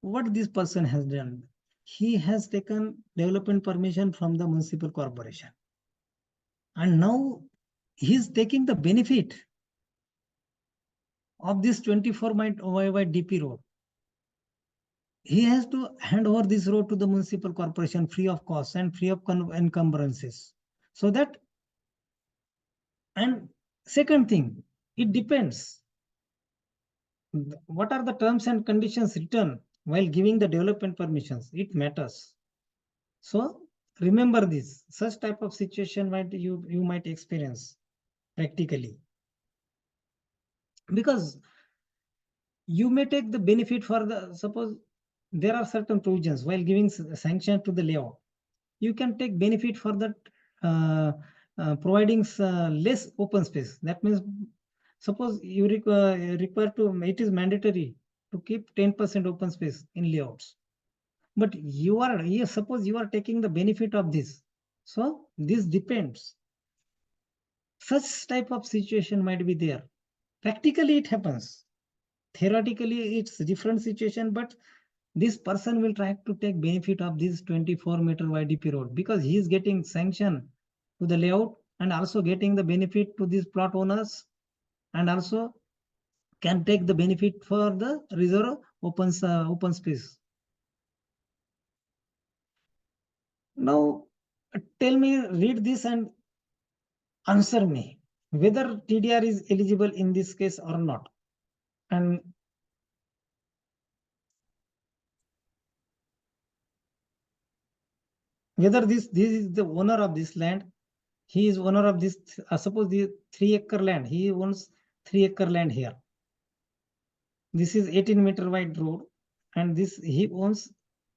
What this person has done? He has taken development permission from the municipal corporation. And now he is taking the benefit of this 24 wide DP road. He has to hand over this road to the municipal corporation free of cost and free of encumbrances. So that, and second thing, it depends. What are the terms and conditions written while giving the development permissions? It matters. So remember this, such type of situation might you might experience practically. Because you may take the benefit for the, suppose there are certain provisions while giving sanction to the layout. You can take benefit for that providing less open space. That means suppose you require to, it is mandatory to keep 10% open space in layouts. But suppose you are taking the benefit of this. So this depends. Such type of situation might be there. Practically it happens. Theoretically it's a different situation, but this person will try to take benefit of this 24-meter YDP road because he is getting sanction to the layout and also getting the benefit to these plot owners, and also can take the benefit for the reserve open space. Now tell me, read this and answer me whether TDR is eligible in this case or not. And whether this is the owner of this land, he is owner of this, suppose the 3-acre land, he owns 3-acre land here. This is 18-meter wide road, and this he owns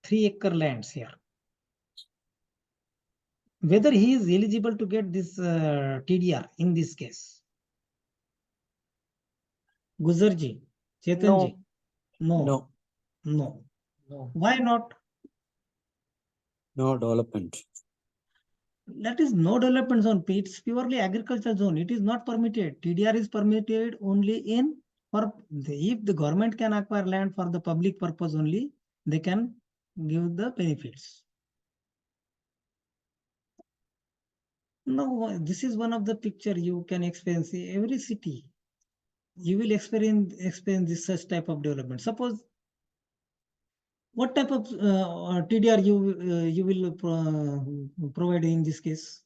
3-acre lands here. Whether he is eligible to get this TDR in this case. Guzarji, Chetanji, no. Why not? No development. That is no development zone. It's purely agricultural zone. It is not permitted. TDR is permitted only in if the government can acquire land for the public purpose only, they can give the benefits. No, this is one of the picture you can experience every city. You will experience this such type of development. Suppose what type of TDR you will provide in this case?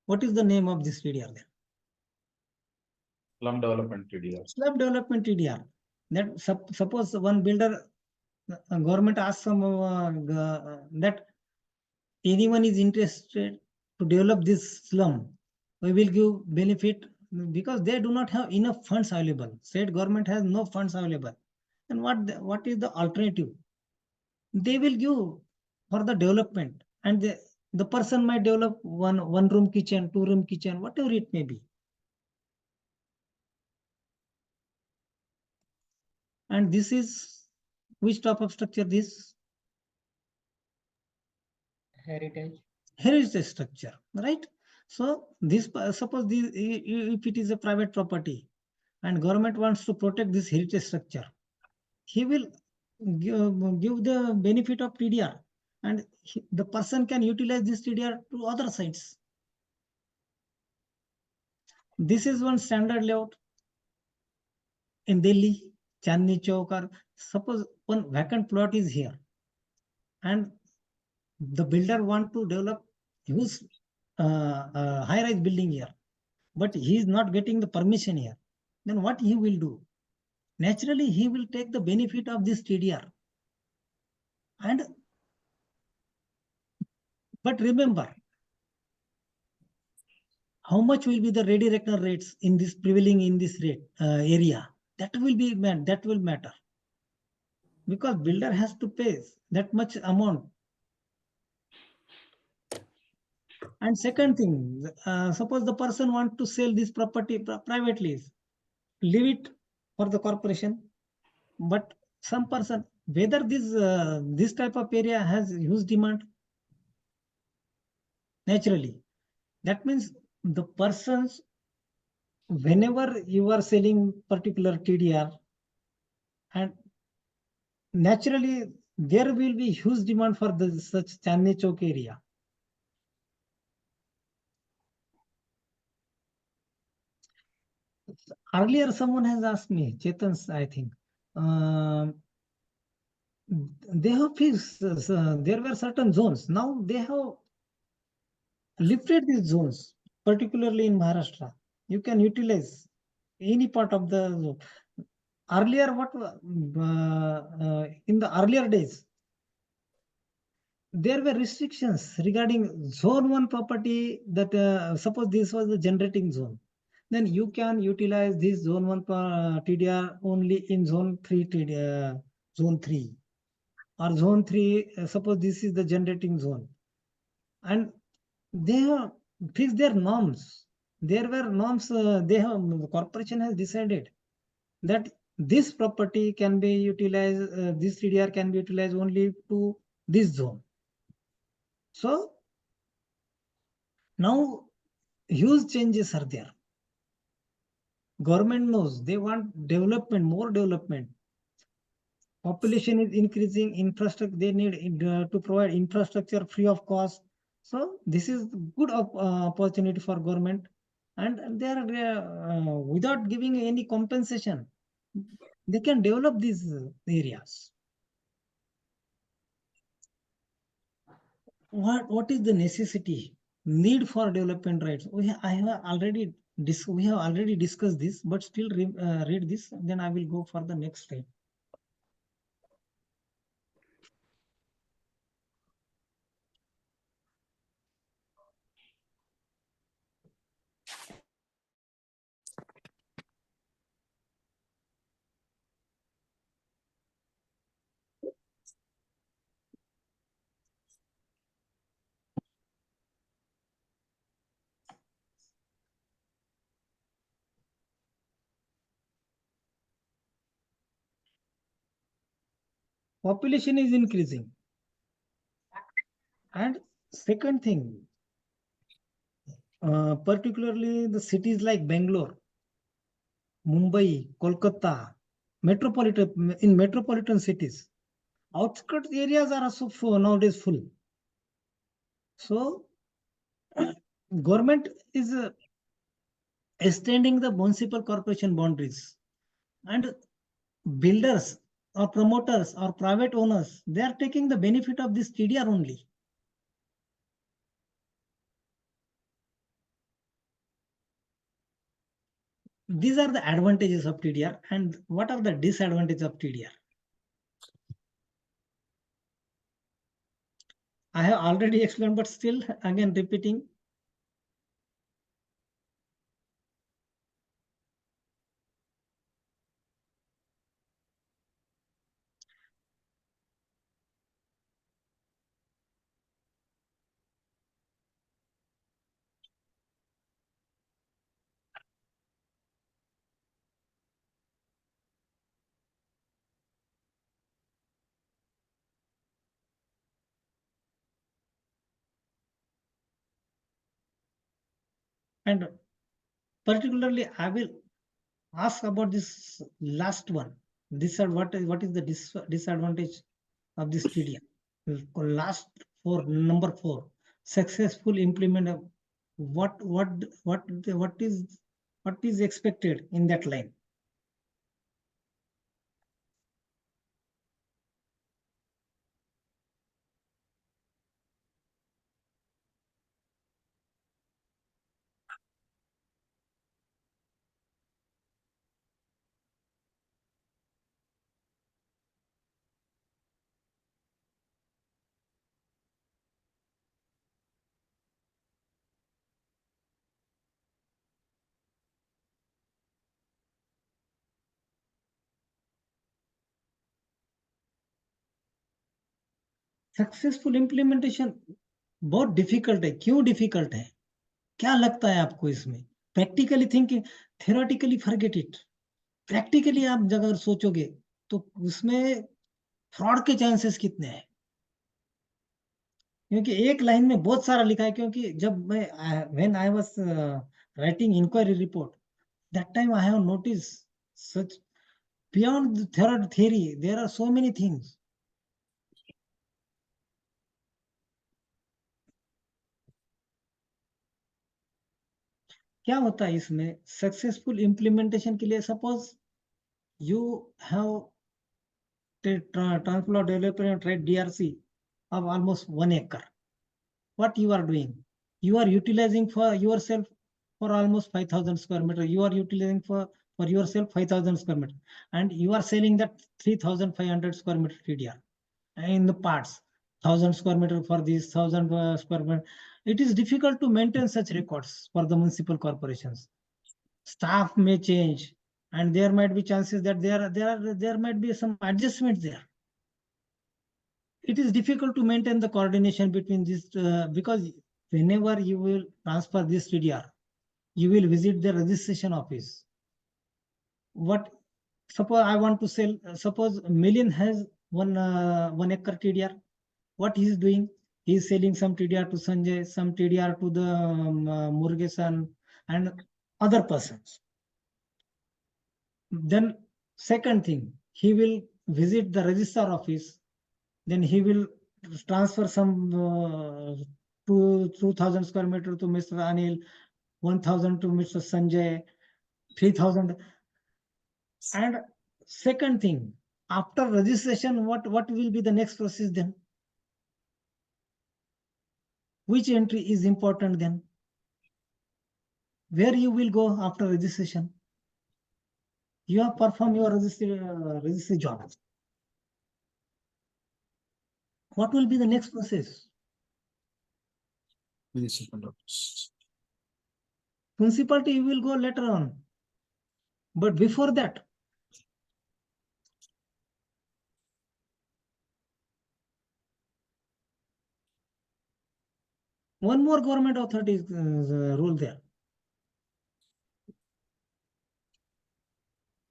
What is the name of this TDR then? Slum development TDR. Slum development TDR. That suppose one builder, government asks some that anyone is interested to develop this slum, we will give benefit because they do not have enough funds available. State government has no funds available. And what is the alternative? They will give for the development, and the person might develop one room kitchen, 2-room kitchen, whatever it may be. And this is which type of structure? This heritage structure, right? So this, suppose this, if it is a private property and government wants to protect this heritage structure, he will give the benefit of TDR, and the person can utilize this TDR to other sites. This is one standard layout in Delhi, Chandni Chowk, or suppose one vacant plot is here and the builder want to develop huge high-rise building here, but he is not getting the permission here. Then what he will do? Naturally, he will take the benefit of this TDR. But remember, how much will be the ready reckoner rates in this prevailing in this rate area? That will matter, because builder has to pay that much amount. And second thing, suppose the person want to sell this property privately, leave it for the corporation. But some person, whether this type of area has huge demand, naturally, that means the persons, whenever you are selling particular TDR, and naturally there will be huge demand for such Chandni Chowk area. Earlier, someone has asked me, Chetan's, I think, they have fixed, there were certain zones. Now they have lifted these zones, particularly in Maharashtra. You can utilize any part of the zone. Earlier, in the earlier days, there were restrictions regarding zone 1 property that suppose this was the generating zone, then you can utilize this zone 1 TDR only in zone 3 zone 3 or zone 3, suppose this is the generating zone, and they have fixed their norms. There were norms, the corporation has decided that this property can be utilized, this TDR can be utilized only to this zone. So now huge changes are there. Government knows they want development, more development. Population is increasing, infrastructure, they need to provide infrastructure free of cost. So this is good opportunity for government, and they are without giving any compensation, they can develop these areas. What is the necessity, need for development rights? We have already discussed this, but still read this, then I will go for the next slide. Population is increasing. And second thing, particularly the cities like Bangalore, Mumbai, Kolkata, metropolitan cities, outskirts areas are also full, nowadays full. So government is extending the municipal corporation boundaries, and builders or promoters or private owners, they are taking the benefit of this TDR only. These are the advantages of TDR, and what are the disadvantages of TDR? I have already explained, but still again repeating. And particularly, I will ask about this last one. What is the disadvantage of this TDR? Last number 4, successful implement of what is expected in that line. Successful implementation बहुत difficult है. क्यों difficult है, क्या लगता है आपको इसमें? Practically thinking, theoretically forget it. Practically आप अगर सोचोगे तो उसमें फ्रॉड के चांसेस कितने हैं? क्योंकि एक लाइन में बहुत सारा लिखा है. क्योंकि जब मैं when I was writing inquiry report, that time I have notice such beyond the theory there are so many things. क्या होता है इसमें सक्सेसफुल इम्प्लीमेंटेशन के लिए? Suppose you have transplant development right DRC of almost 1 acre. What you are doing? You are utilizing for yourself for almost 5,000 square meter. You are utilizing for yourself 5,000 square meter, and you are selling that 3,500 square meter TDR in the parts. 1,000 square meter for this, 1,000 square meter. It is difficult to maintain such records for the municipal corporations. Staff may change, and there might be chances that there might be some adjustments there. It is difficult to maintain the coordination between these because whenever you will transfer this TDR, you will visit the registration office. What, suppose I want to sell, suppose Million has 1 acre TDR. What he is doing? He is selling some TDR to Sanjay, some TDR to the Murugesan and other persons. Then second thing, he will visit the registrar office. Then he will transfer some 2,000 square meter to Mr. Anil, 1,000 to Mr. Sanjay, 3,000. And second thing, after registration, what will be the next process then? Which entry is important then? Where you will go after registration? You have performed your registry job. What will be the next process? Municipal office. Municipality you will go later on. But before that, one more government authority rule there.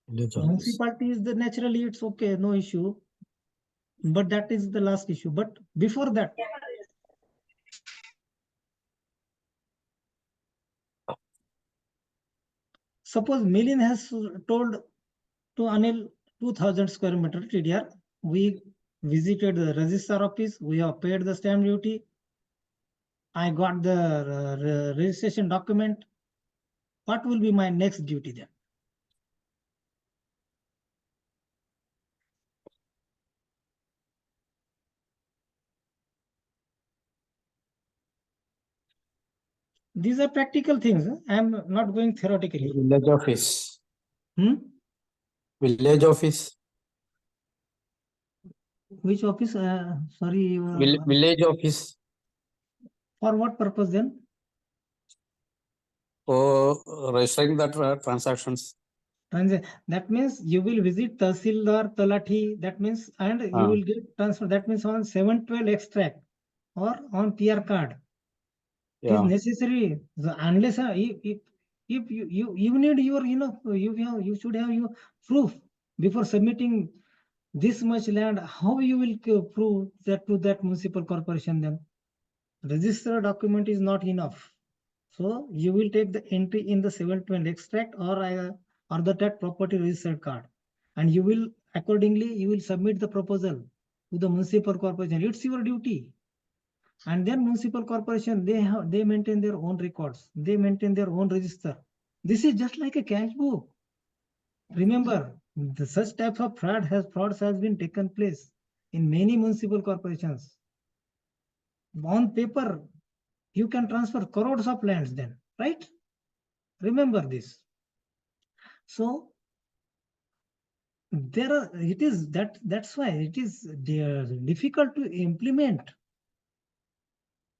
Village office. Municipality is the naturally it's okay, no issue. But that is the last issue. But before that, suppose Milin has told to Anil 2,000 square meter TDR. We visited the registrar office. We have paid the stamp duty. I got the registration document. What will be my next duty then? These are practical things. I am not going theoretically. Village office. Village office. Which office? Sorry. Village office. For what purpose then? For registering the transactions. That means you will visit Tahsildar, Talati. That means, and you will get transfer. That means on 712 extract or on PR card. It is necessary. Unless if you need your, you should have your proof before submitting this much land. How you will prove that to that municipal corporation then? Register document is not enough. So you will take the entry in the 712 extract or that property registered card, and you will accordingly you will submit the proposal to the municipal corporation. It's your duty. And then municipal corporation, they maintain their own records. They maintain their own register. This is just like a cash book. Remember, such type of frauds has been taken place in many municipal corporations. On paper, you can transfer crores of lands then, right? Remember this. So that's why it is difficult to implement.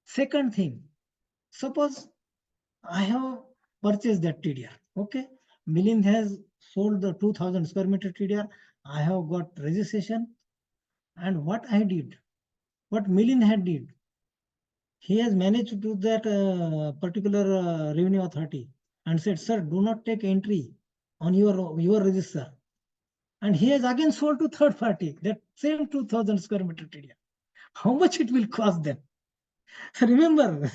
Second thing, suppose I have purchased that TDR. Okay, Milind has sold the 2,000 square meter TDR. I have got registration, and what I did, what Milind had did, he has managed to do that particular revenue authority and said, sir, do not take entry on your register. And he has again sold to third party that same 2,000 square meter TDR. How much it will cost them? Remember,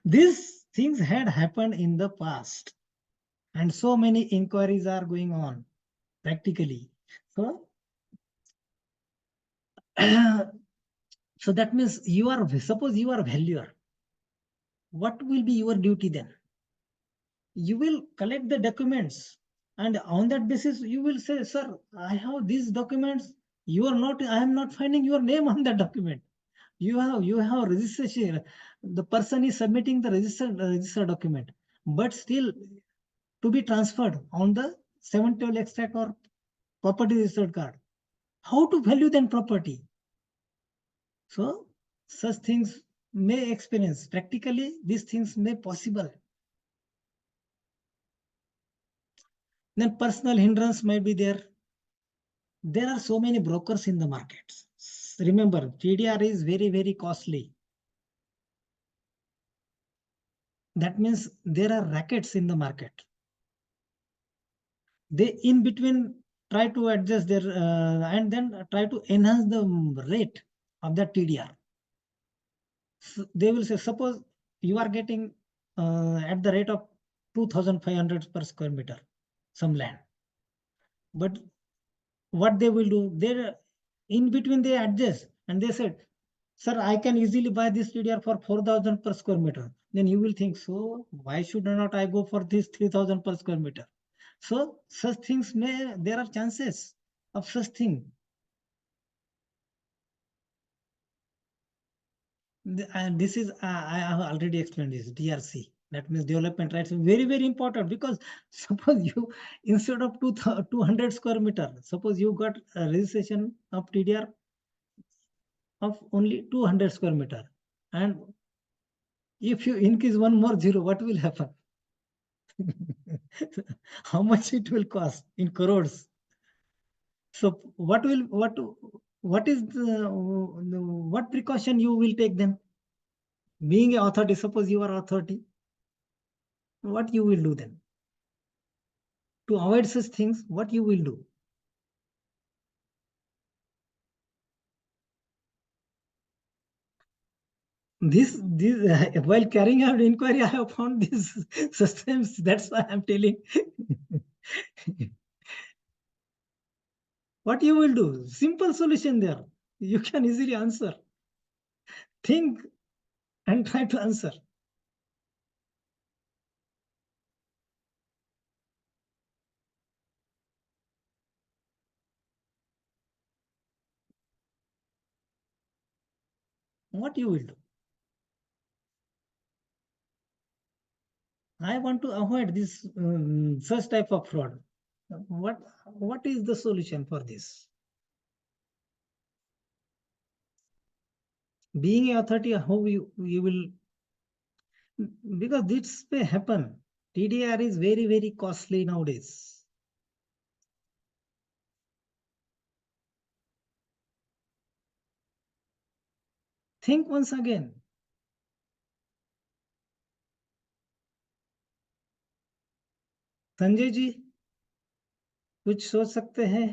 these things had happened in the past, and so many inquiries are going on practically. So, so that means suppose you are a valuer. What will be your duty then? You will collect the documents, and on that basis, you will say, sir, I have these documents. I am not finding your name on that document. You have registration. The person is submitting the registered document, but still to be transferred on the 712 extract or property registered card. How to value then property? So such things may experience practically. These things may possible. Then personal hindrance might be there. There are so many brokers in the market. Remember, TDR is very, very costly. That means there are rackets in the market. They in between try to adjust their and then try to enhance the rate of that TDR. So they will say, suppose you are getting at the rate of 2,500 per square meter some land. But what they will do, they in between they adjust and they said, sir, I can easily buy this TDR for 4,000 per square meter. Then you will think, so why should not I go for this 3,000 per square meter? So such things there are chances of such thing. And this is, I have already explained this, DRC. That means development rights, very, very important, because suppose you, instead of 200 square meter, suppose you got a registration of TDR of only 200 square meter. And if you increase one more zero, what will happen? How much it will cost in crores? So what is what precaution you will take then? Being an authority, suppose you are authority, what you will do then? To avoid such things, what you will do? This while carrying out inquiry, I have found this systems. That's why I'm telling. What you will do? Simple solution there. You can easily answer. Think and try to answer. What you will do? I want to avoid this such type of fraud. What is the solution for this? Being an authority, how you will, because this may happen. TDR is very, very costly nowadays. Think once again. Sanjay ji कुछ सोच सकते हैं?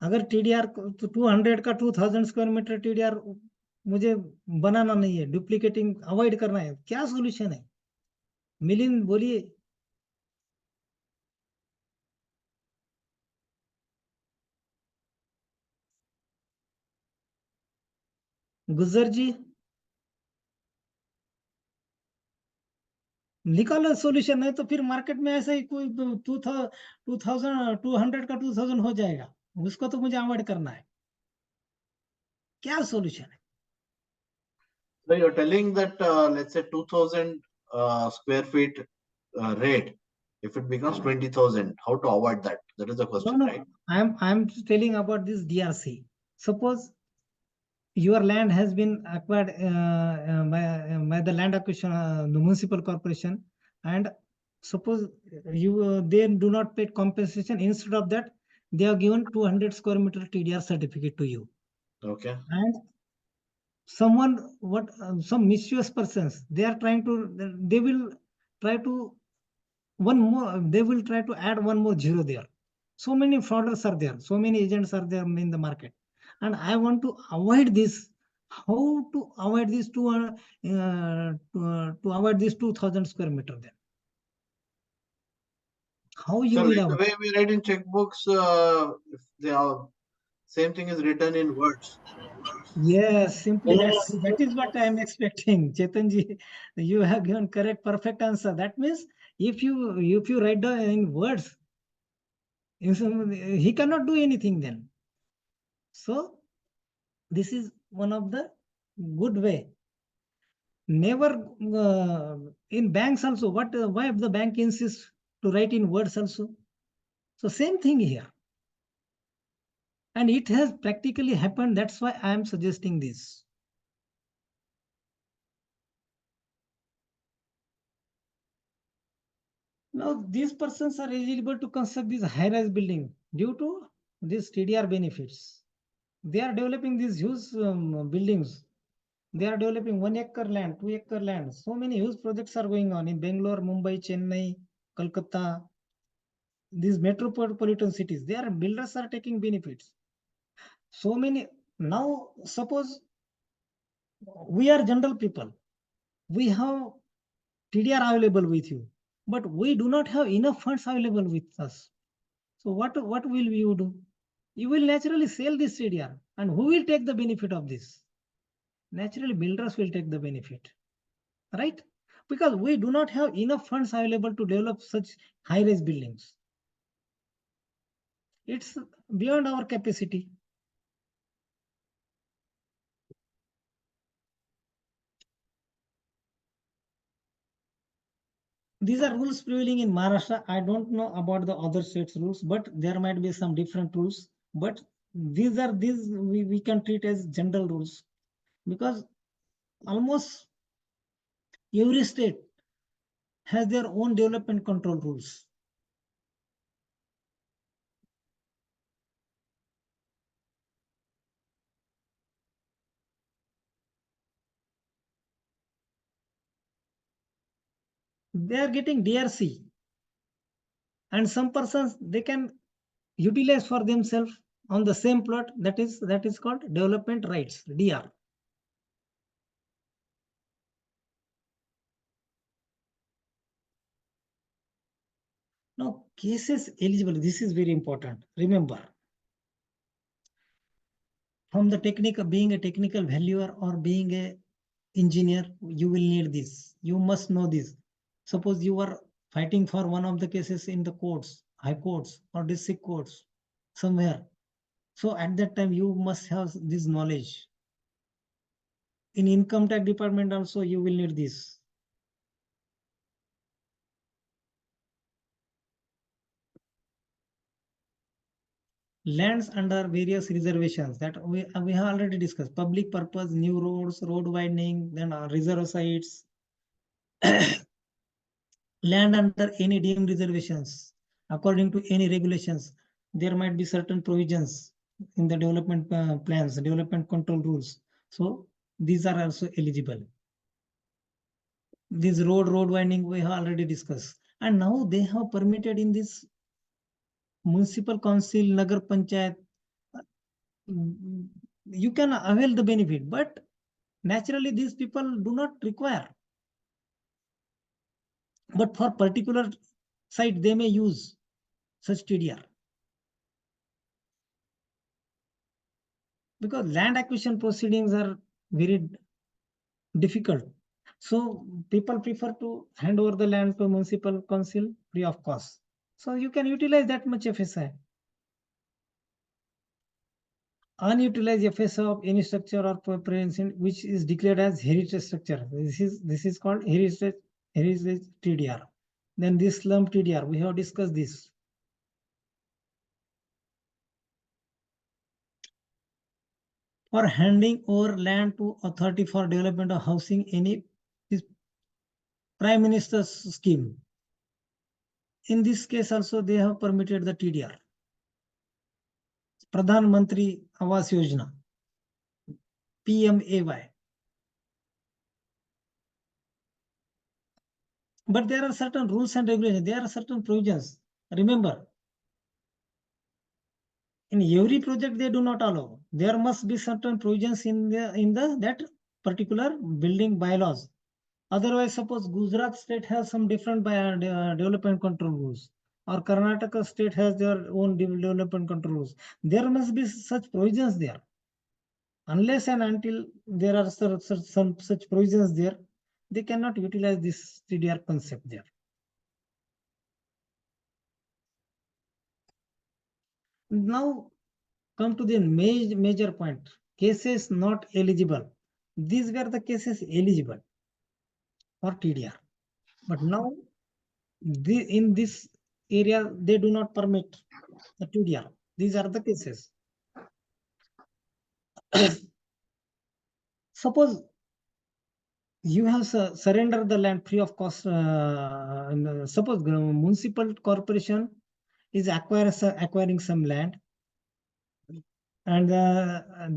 अगर TDR 200 का 2000 square metre TDR मुझे बनाना नहीं है, duplicating avoid करना है, क्या सॉल्यूशन है? मिलिंद बोलिए। गुजर जी निकालो सॉल्यूशन, है तो फिर मार्केट में ऐसा ही कोई 200 का 2000 हो जाएगा, उसको तो मुझे अवॉइड करना है। क्या सॉल्यूशन है? So you're telling that let's say 2000 square feet rate, if it becomes 20,000, how to avoid that? That is the question, No, right? I'm telling about this DRC. Suppose your land has been acquired by the land acquisition, the municipal corporation, and suppose you they do not pay compensation. Instead of that, they have given 200 square meter TDR certificate to you. Okay. And someone, some mischievous persons, they will try to they will try to add one more zero there. So many fraudsters are there, so many agents are there in the market, and I want to avoid this. How to avoid this to avoid this 2000 square meter then? How you So will like the avoid? way we write in checkbooks, if they are same thing is written in words. Yes, simply that is what I am expecting. Chetanji, you have given correct, perfect answer. That means if you write down in words, he cannot do anything then. So this is one of the good way. Never in banks also. Why the bank insists to write in words also? So same thing here, and it has practically happened. That's why I am suggesting this. Now these persons are eligible to construct this high-rise building due to these TDR benefits. They are developing these huge buildings. They are developing 1 acre land, 2 acre land. So many huge projects are going on in Bangalore, Mumbai, Chennai, Kolkata. These metropolitan cities, their builders are taking benefits. So many. Now suppose we are general people, we have TDR available with you, but we do not have enough funds available with us. So what will you do? You will naturally sell this TDR, and who will take the benefit of this? Naturally, builders will take the benefit, right? Because we do not have enough funds available to develop such high-rise buildings. It's beyond our capacity. These are rules prevailing in Maharashtra. I don't know about the other states' rules, but there might be some different rules. But these we can treat as general rules, because almost every state has their own development control rules. They are getting DRC, and some persons they can utilize for themselves on the same plot. That is called development rights, DR. Now, cases eligible. This is very important. Remember, from the technical, being a technical valuer or being a engineer, you will need this. You must know this. Suppose you are fighting for one of the cases in the courts, high courts or district courts, somewhere. So at that time, you must have this knowledge. In income tax department also, you will need this. Lands under various reservations that we have already discussed. Public purpose, new roads, road widening, then reserve sites. Land under any deemed reservations, according to any regulations, there might be certain provisions in the development plans, development control rules. So these are also eligible. This road widening we have already discussed. And now they have permitted in this municipal council, Nagar Panchayat, you can avail the benefit, but naturally these people do not require. But for particular site, they may use such TDR. Because land acquisition proceedings are very difficult. So people prefer to hand over the land to municipal council free of cost. So you can utilize that much FSI. Unutilized FSI of any structure or prevention which is declared as heritage structure. This is called heritage TDR. Then this slump TDR, we have discussed this. For handing over land to authority for development of housing, any Prime Minister's scheme. In this case also they have permitted the TDR. Pradhan Mantri Awas Yojana, PMAY. But there are certain rules and regulations, there are certain provisions. Remember, in every project they do not allow. There must be certain provisions in that particular building bylaws. Otherwise, suppose Gujarat state has some different development control rules, or Karnataka state has their own development control rules. There must be such provisions there. Unless and until there are some such provisions there, they cannot utilize this TDR concept there. Now come to the major point. Cases not eligible. These were the cases eligible for TDR. But now in this area, they do not permit the TDR. These are the cases. Suppose you have surrendered the land free of cost. Suppose municipal corporation is acquiring some land, and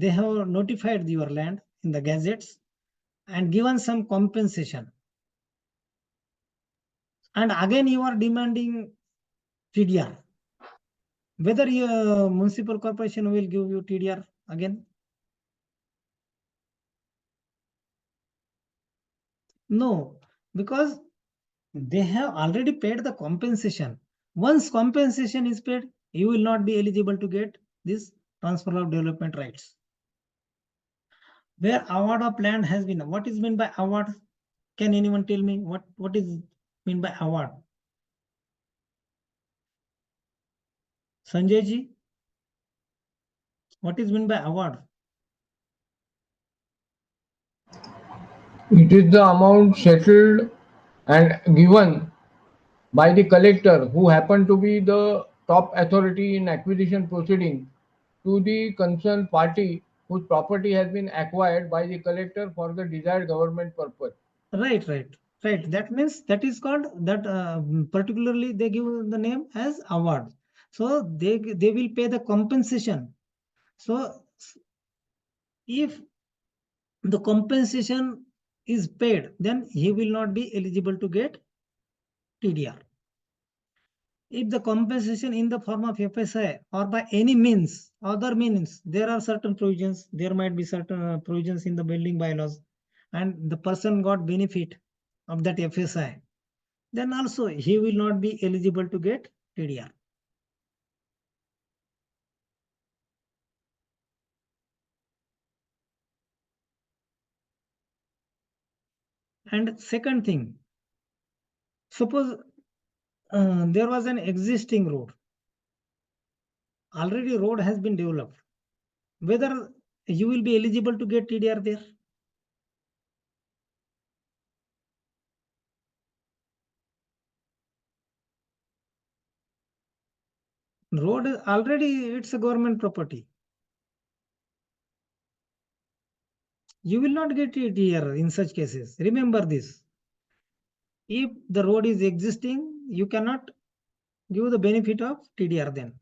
they have notified your land in the gazettes and given some compensation. And again you are demanding TDR. Whether your municipal corporation will give you TDR again? No, because they have already paid the compensation. Once compensation is paid, you will not be eligible to get this transfer of development rights. Where award of land has been, what is meant by award? Can anyone tell me what is mean by award? Sanjay ji, what is meant by award? It is the amount settled and given by the collector, who happen to be the top authority in acquisition proceeding, to the concerned party whose property has been acquired by the collector for the desired government purpose. Right. That means that is called that particularly they give the name as award. So they will pay the compensation. So if the compensation is paid, then he will not be eligible to get TDR. If the compensation in the form of FSI or by any means, other means, there are certain provisions, there might be certain provisions in the building bylaws, and the person got benefit of that FSI, then also he will not be eligible to get TDR. And second thing, suppose there was an existing road, already road has been developed, whether you will be eligible to get TDR there? Road is already, it's a government property. You will not get TDR in such cases. Remember this. If the road is existing, you cannot give the benefit of TDR then.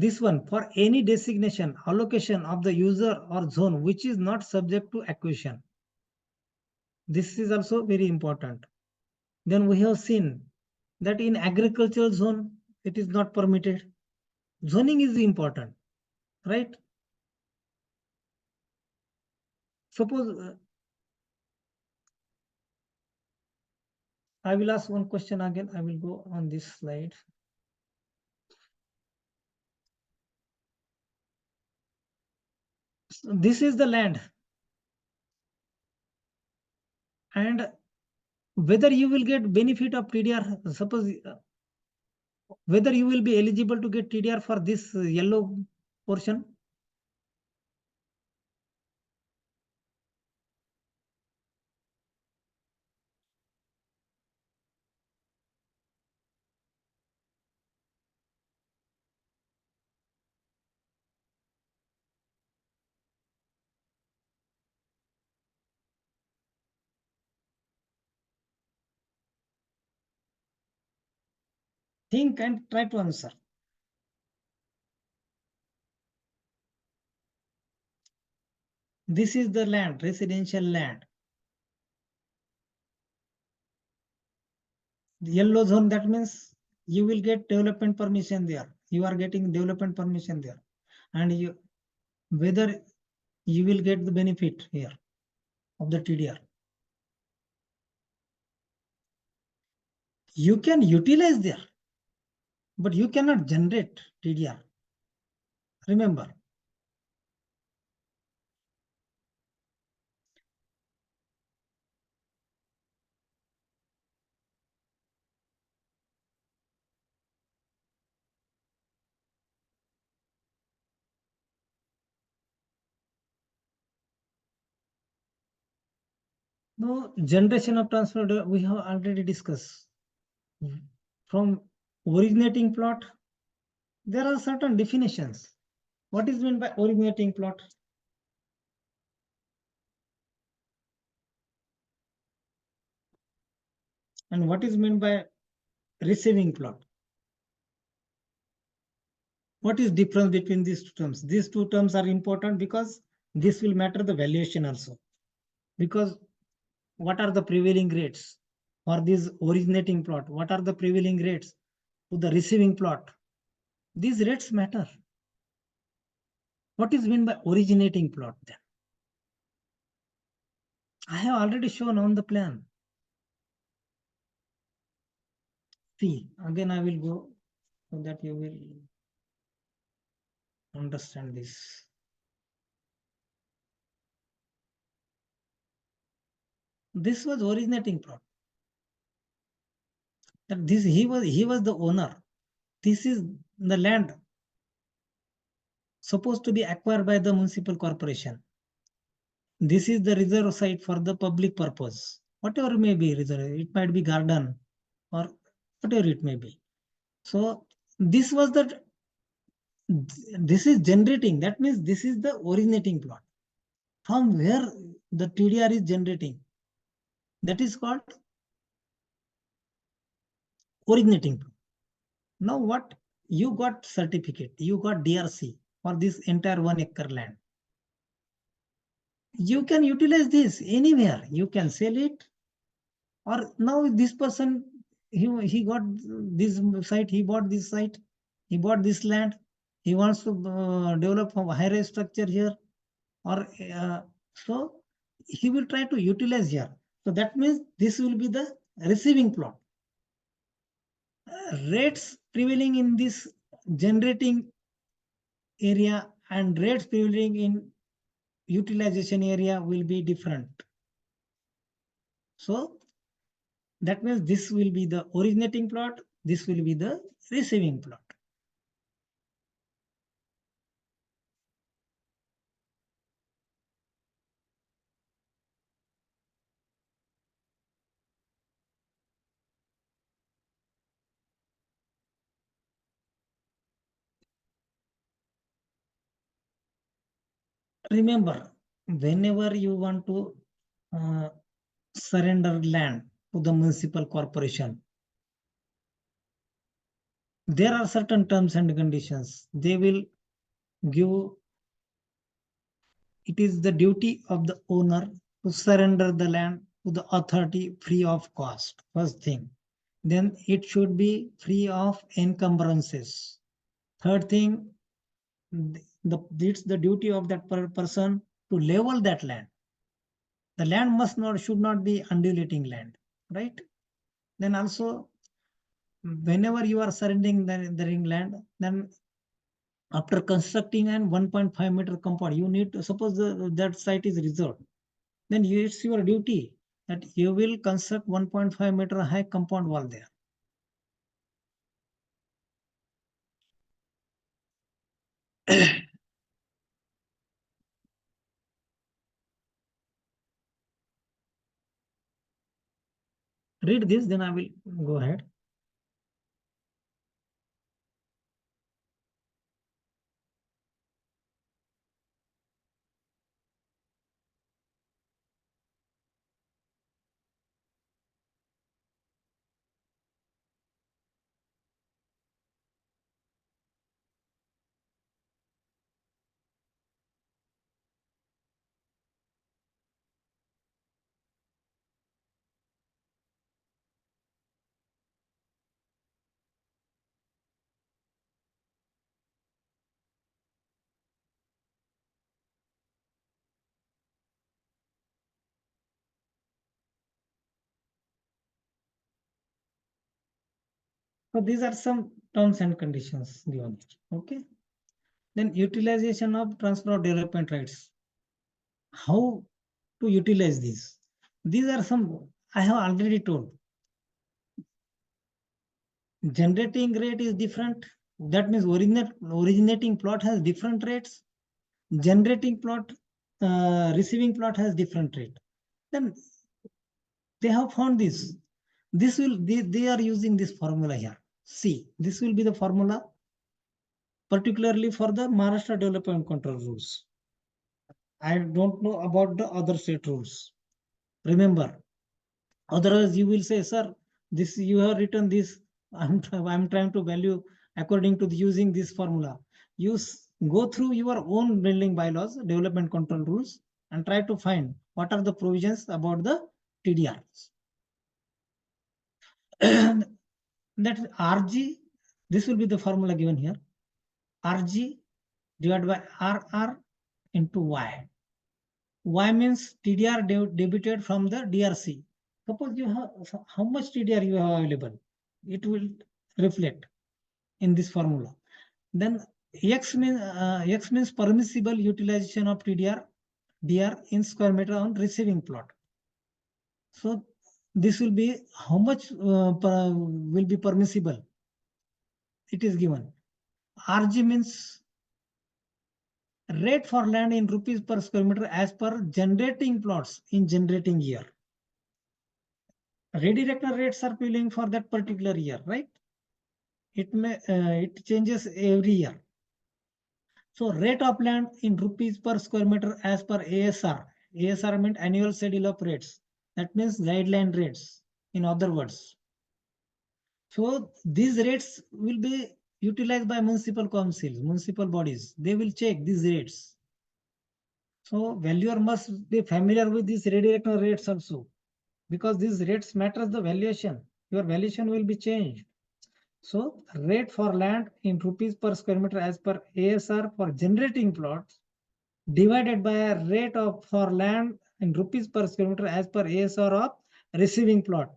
This one, for any designation, allocation of the user or zone which is not subject to acquisition. This is also very important. Then we have seen that in agricultural zone, it is not permitted. Zoning is important, right? Suppose I will ask one question again. I will go on this slide. So this is the land. And whether you will get benefit of TDR, suppose whether you will be eligible to get TDR for this yellow portion. Think and try to answer. This is the land, residential land. The yellow zone, that means you will get development permission there. You are getting development permission there. And you, whether you will get the benefit here of the TDR. You can utilize there, but you cannot generate TDR. Remember. No, generation of transfer, we have already discussed. From originating plot, there are certain definitions. What is meant by originating plot? And what is meant by receiving plot? What is difference between these two terms? These two terms are important because this will matter the valuation also. Because what are the prevailing rates for this originating plot? What are the prevailing rates to the receiving plot? These rates matter. What is meant by originating plot then? I have already shown on the plan. See, again I will go so that you will understand this. This was originating plot. That this he was the owner. This is the land supposed to be acquired by the municipal corporation. This is the reserve site for the public purpose. Whatever may be reserve, it might be garden or whatever it may be. So this was the, this is generating. That means this is the originating plot. From where the TDR is generating. That is called originating plot. Now what? You got certificate, you got DRC for this entire 1 acre land. You can utilize this anywhere. You can sell it, or now this person, he got this site, he bought this site, he bought this land, he wants to develop a high-rise structure here, or so he will try to utilize here. So that means this will be the receiving plot. Rates prevailing in this generating area and rates prevailing in utilization area will be different. So that means this will be the originating plot, this will be the receiving plot. Remember, whenever you want to surrender land to the municipal corporation, there are certain terms and conditions. They will give, it is the duty of the owner to surrender the land to the authority free of cost, first thing. Then it should be free of encumbrances. Third thing, it's the duty of that person to level that land. The land should not be undulating land, right? Then also, whenever you are surrendering the ring land, then after constructing an 1.5 meter compound, you need to, suppose that site is reserved, then it's your duty that you will construct 1.5 meter high compound wall there. Read this, then I will go ahead. So these are some terms and conditions given. Okay. Then utilization of transfer of development rights. How to utilize these? These are some I have already told. Generating rate is different. That means originating plot has different rates. Generating plot, receiving plot has different rate. Then they have found this. They are using this formula here. See, this will be the formula, particularly for the Maharashtra Development Control Rules. I don't know about the other state rules. Remember, otherwise you will say, sir, this you have written this. I'm trying to value according to using this formula. You go through your own building bylaws, development control rules, and try to find what are the provisions about the TDRs. That RG, this will be the formula given here. RG divided by RR into Y. Y means TDR debited from the DRC. Suppose you have how much TDR you have available, it will reflect in this formula. Then X means permissible utilization of DR in square meter on receiving plot. So this will be how much will be permissible. It is given. RG means rate for land in rupees per square meter as per generating plots in generating year. Redirector rates are prevailing for that particular year, right? It changes every year. So rate of land in rupees per square meter as per ASR. ASR means annual schedule of rates. That means guideline rates, in other words. So these rates will be utilized by municipal councils, municipal bodies. They will check these rates. So valuer must be familiar with these redirector rates also, because these rates matters the valuation. Your valuation will be changed. So rate for land in rupees per square meter as per ASR for generating plots divided by a rate of for land in rupees per square meter as per ASR of receiving plot.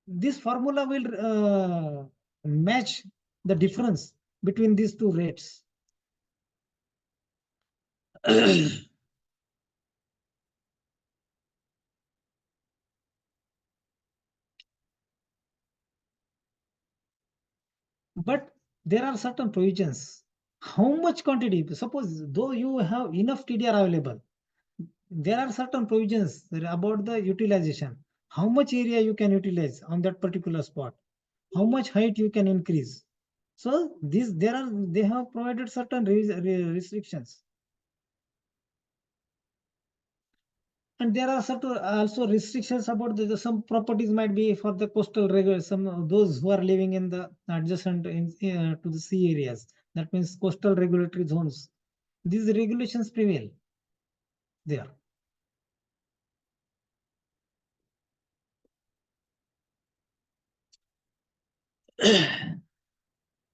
This formula will match the difference between these two rates. But there are certain provisions. How much quantity? Suppose though you have enough TDR available, there are certain provisions about the utilization. How much area you can utilize on that particular spot? How much height you can increase? So they have provided certain restrictions. And there are certain also restrictions about some properties might be for the coastal some those who are living in the adjacent to the sea areas. That means coastal regulatory zones. These regulations prevail there.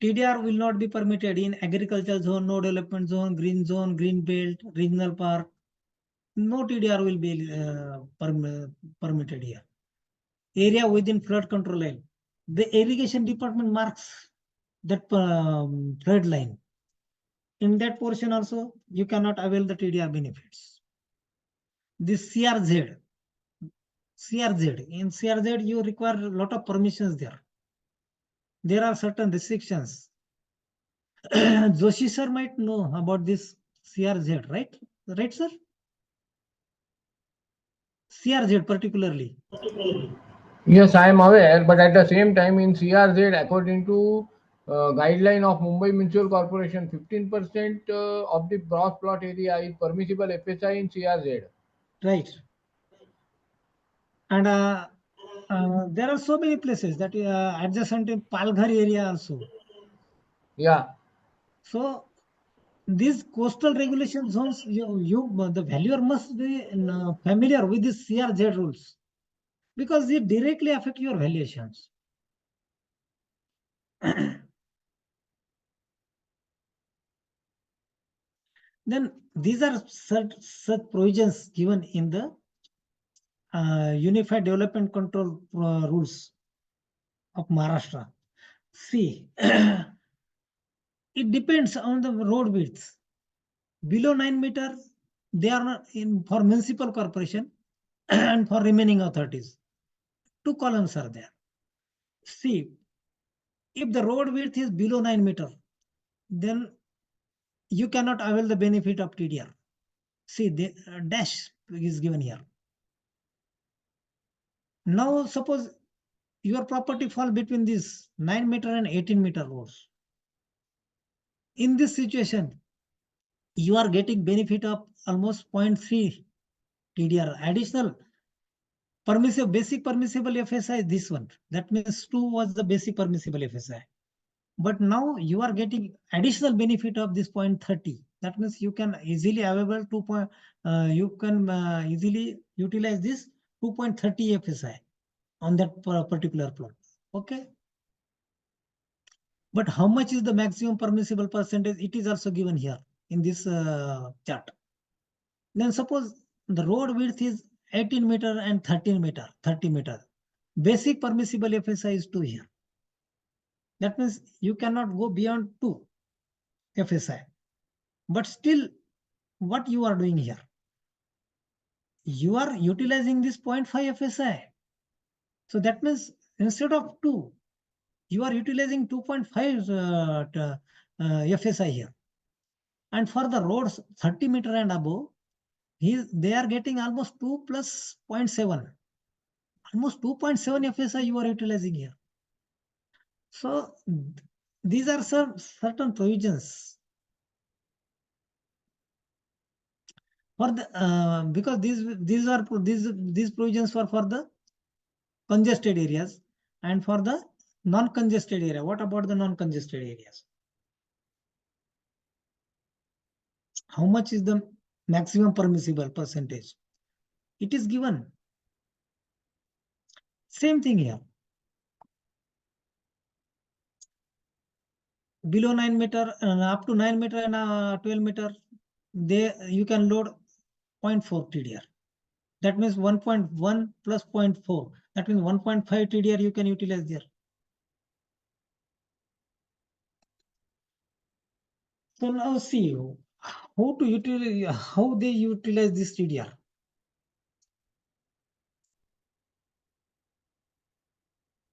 TDR will not be permitted in agricultural zone, no development zone, green belt, regional park. No TDR will be permitted here. Area within flood control line. The irrigation department marks that flood line. In that portion also, you cannot avail the TDR benefits. This CRZ. In CRZ, you require a lot of permissions there. There are certain restrictions. Joshi sir might know about this CRZ, right? Right, sir? CRZ particularly. Yes, I am aware, but at the same time, in CRZ, according to guideline of Mumbai Municipal Corporation, 15% of the gross plot area is permissible FSI in CRZ. Right. And there are so many places that adjacent in Palghar area also. Yeah. So these coastal regulation zones, the valuer must be familiar with these CRZ rules, because they directly affect your valuations. Then these are such provisions given in the Unified Development Control rules of Maharashtra. See, it depends on the road width. Below 9 meters, they are not in for municipal corporation and for remaining authorities. 2 columns are there. See, if the road width is below 9 meters, then you cannot avail the benefit of TDR. See, the dash is given here. Now, suppose your property fall between this 9 meter and 18 meter roads. In this situation, you are getting benefit of almost 0.3 TDR. Additional basic permissible FSI, this one. That means 2 was the basic permissible FSI. But now you are getting additional benefit of this 0.30. That means you can easily available easily utilize this 2.30 FSI on that particular plot. Okay. But how much is the maximum permissible percentage? It is also given here in this chart. Then suppose the road width is 18 meter and 13 meter, 30 meter. Basic permissible FSI is 2 here. That means you cannot go beyond 2 FSI. But still, what you are doing here? You are utilizing this 0.5 FSI. So that means instead of 2, you are utilizing 2.5 FSI here. And for the roads 30 meter and above, they are getting almost 2 plus 0.7. Almost 2.7 FSI you are utilizing here. So these are some certain provisions for the because these provisions were for the congested areas and for the non-congested area. What about the non-congested areas? How much is the maximum permissible percentage? It is given. Same thing here. Below 9 meter, up to 9 meter and 12 meter, you can load 0.4 TDR. That means 1.1 plus 0.4. That means 1.5 TDR you can utilize there. So now see how to utilize, how they utilize this TDR.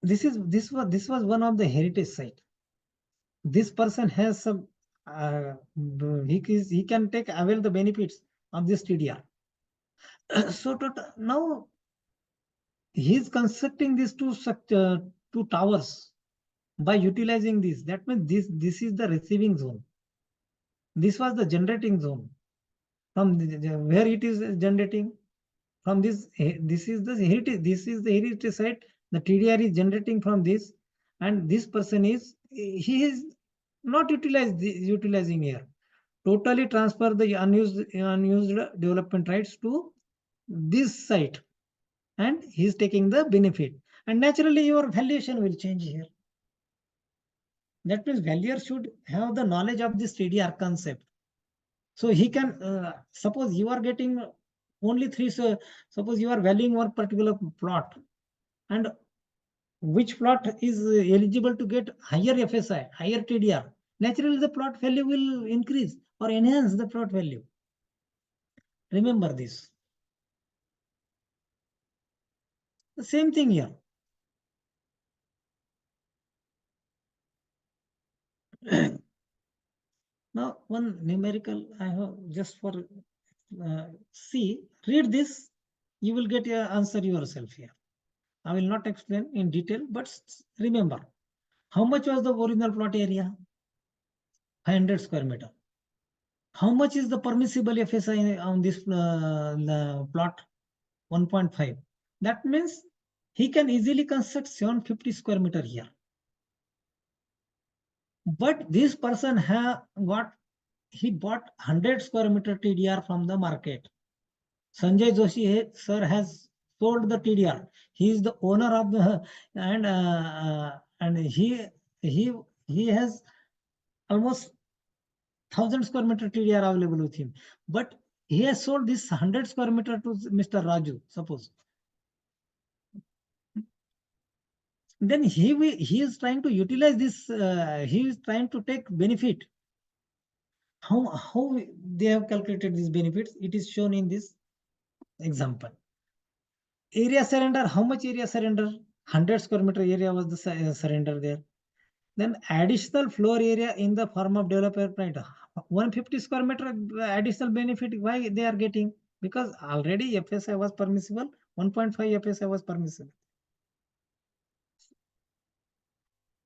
This was one of the heritage site. This person has some he can avail the benefits of this TDR. So now he is constructing these two towers by utilizing this. That means this is the receiving zone. This was the generating zone. From where it is generating, from this is the heritage site. The TDR is generating from this, and this person is not utilizing here. Totally transfer the unused development rights to this site, and he is taking the benefit. And naturally, your valuation will change here. That means valuer should have the knowledge of this TDR concept. So he can suppose you are getting only 3. So suppose you are valuing one particular plot, and which plot is eligible to get higher FSI, higher TDR. Naturally, the plot value will increase or enhance the plot value. Remember this. The same thing here. Now, one numerical I have just for read this. You will get your answer yourself here. I will not explain in detail, but remember, how much was the original plot area? 500 square meter. How much is the permissible FSI on this plot? 1.5. That means he can easily construct 750 square meter here. But this person he bought 100 square meter TDR from the market. Sanjay Joshi sir has sold the TDR. He is the owner of the and he has almost 1000 square meter TDR available with him. But he has sold this 100 square meter to Mr. Raju, suppose. Then he is trying to utilize this. He is trying to take benefit. How they have calculated these benefits? It is shown in this example. Area surrender. How much area surrender? 100 square meter area was the surrender there. Then additional floor area in the form of developer right. 150 square meter additional benefit. Why they are getting? Because already FSI was permissible. 1.5 FSI was permissible.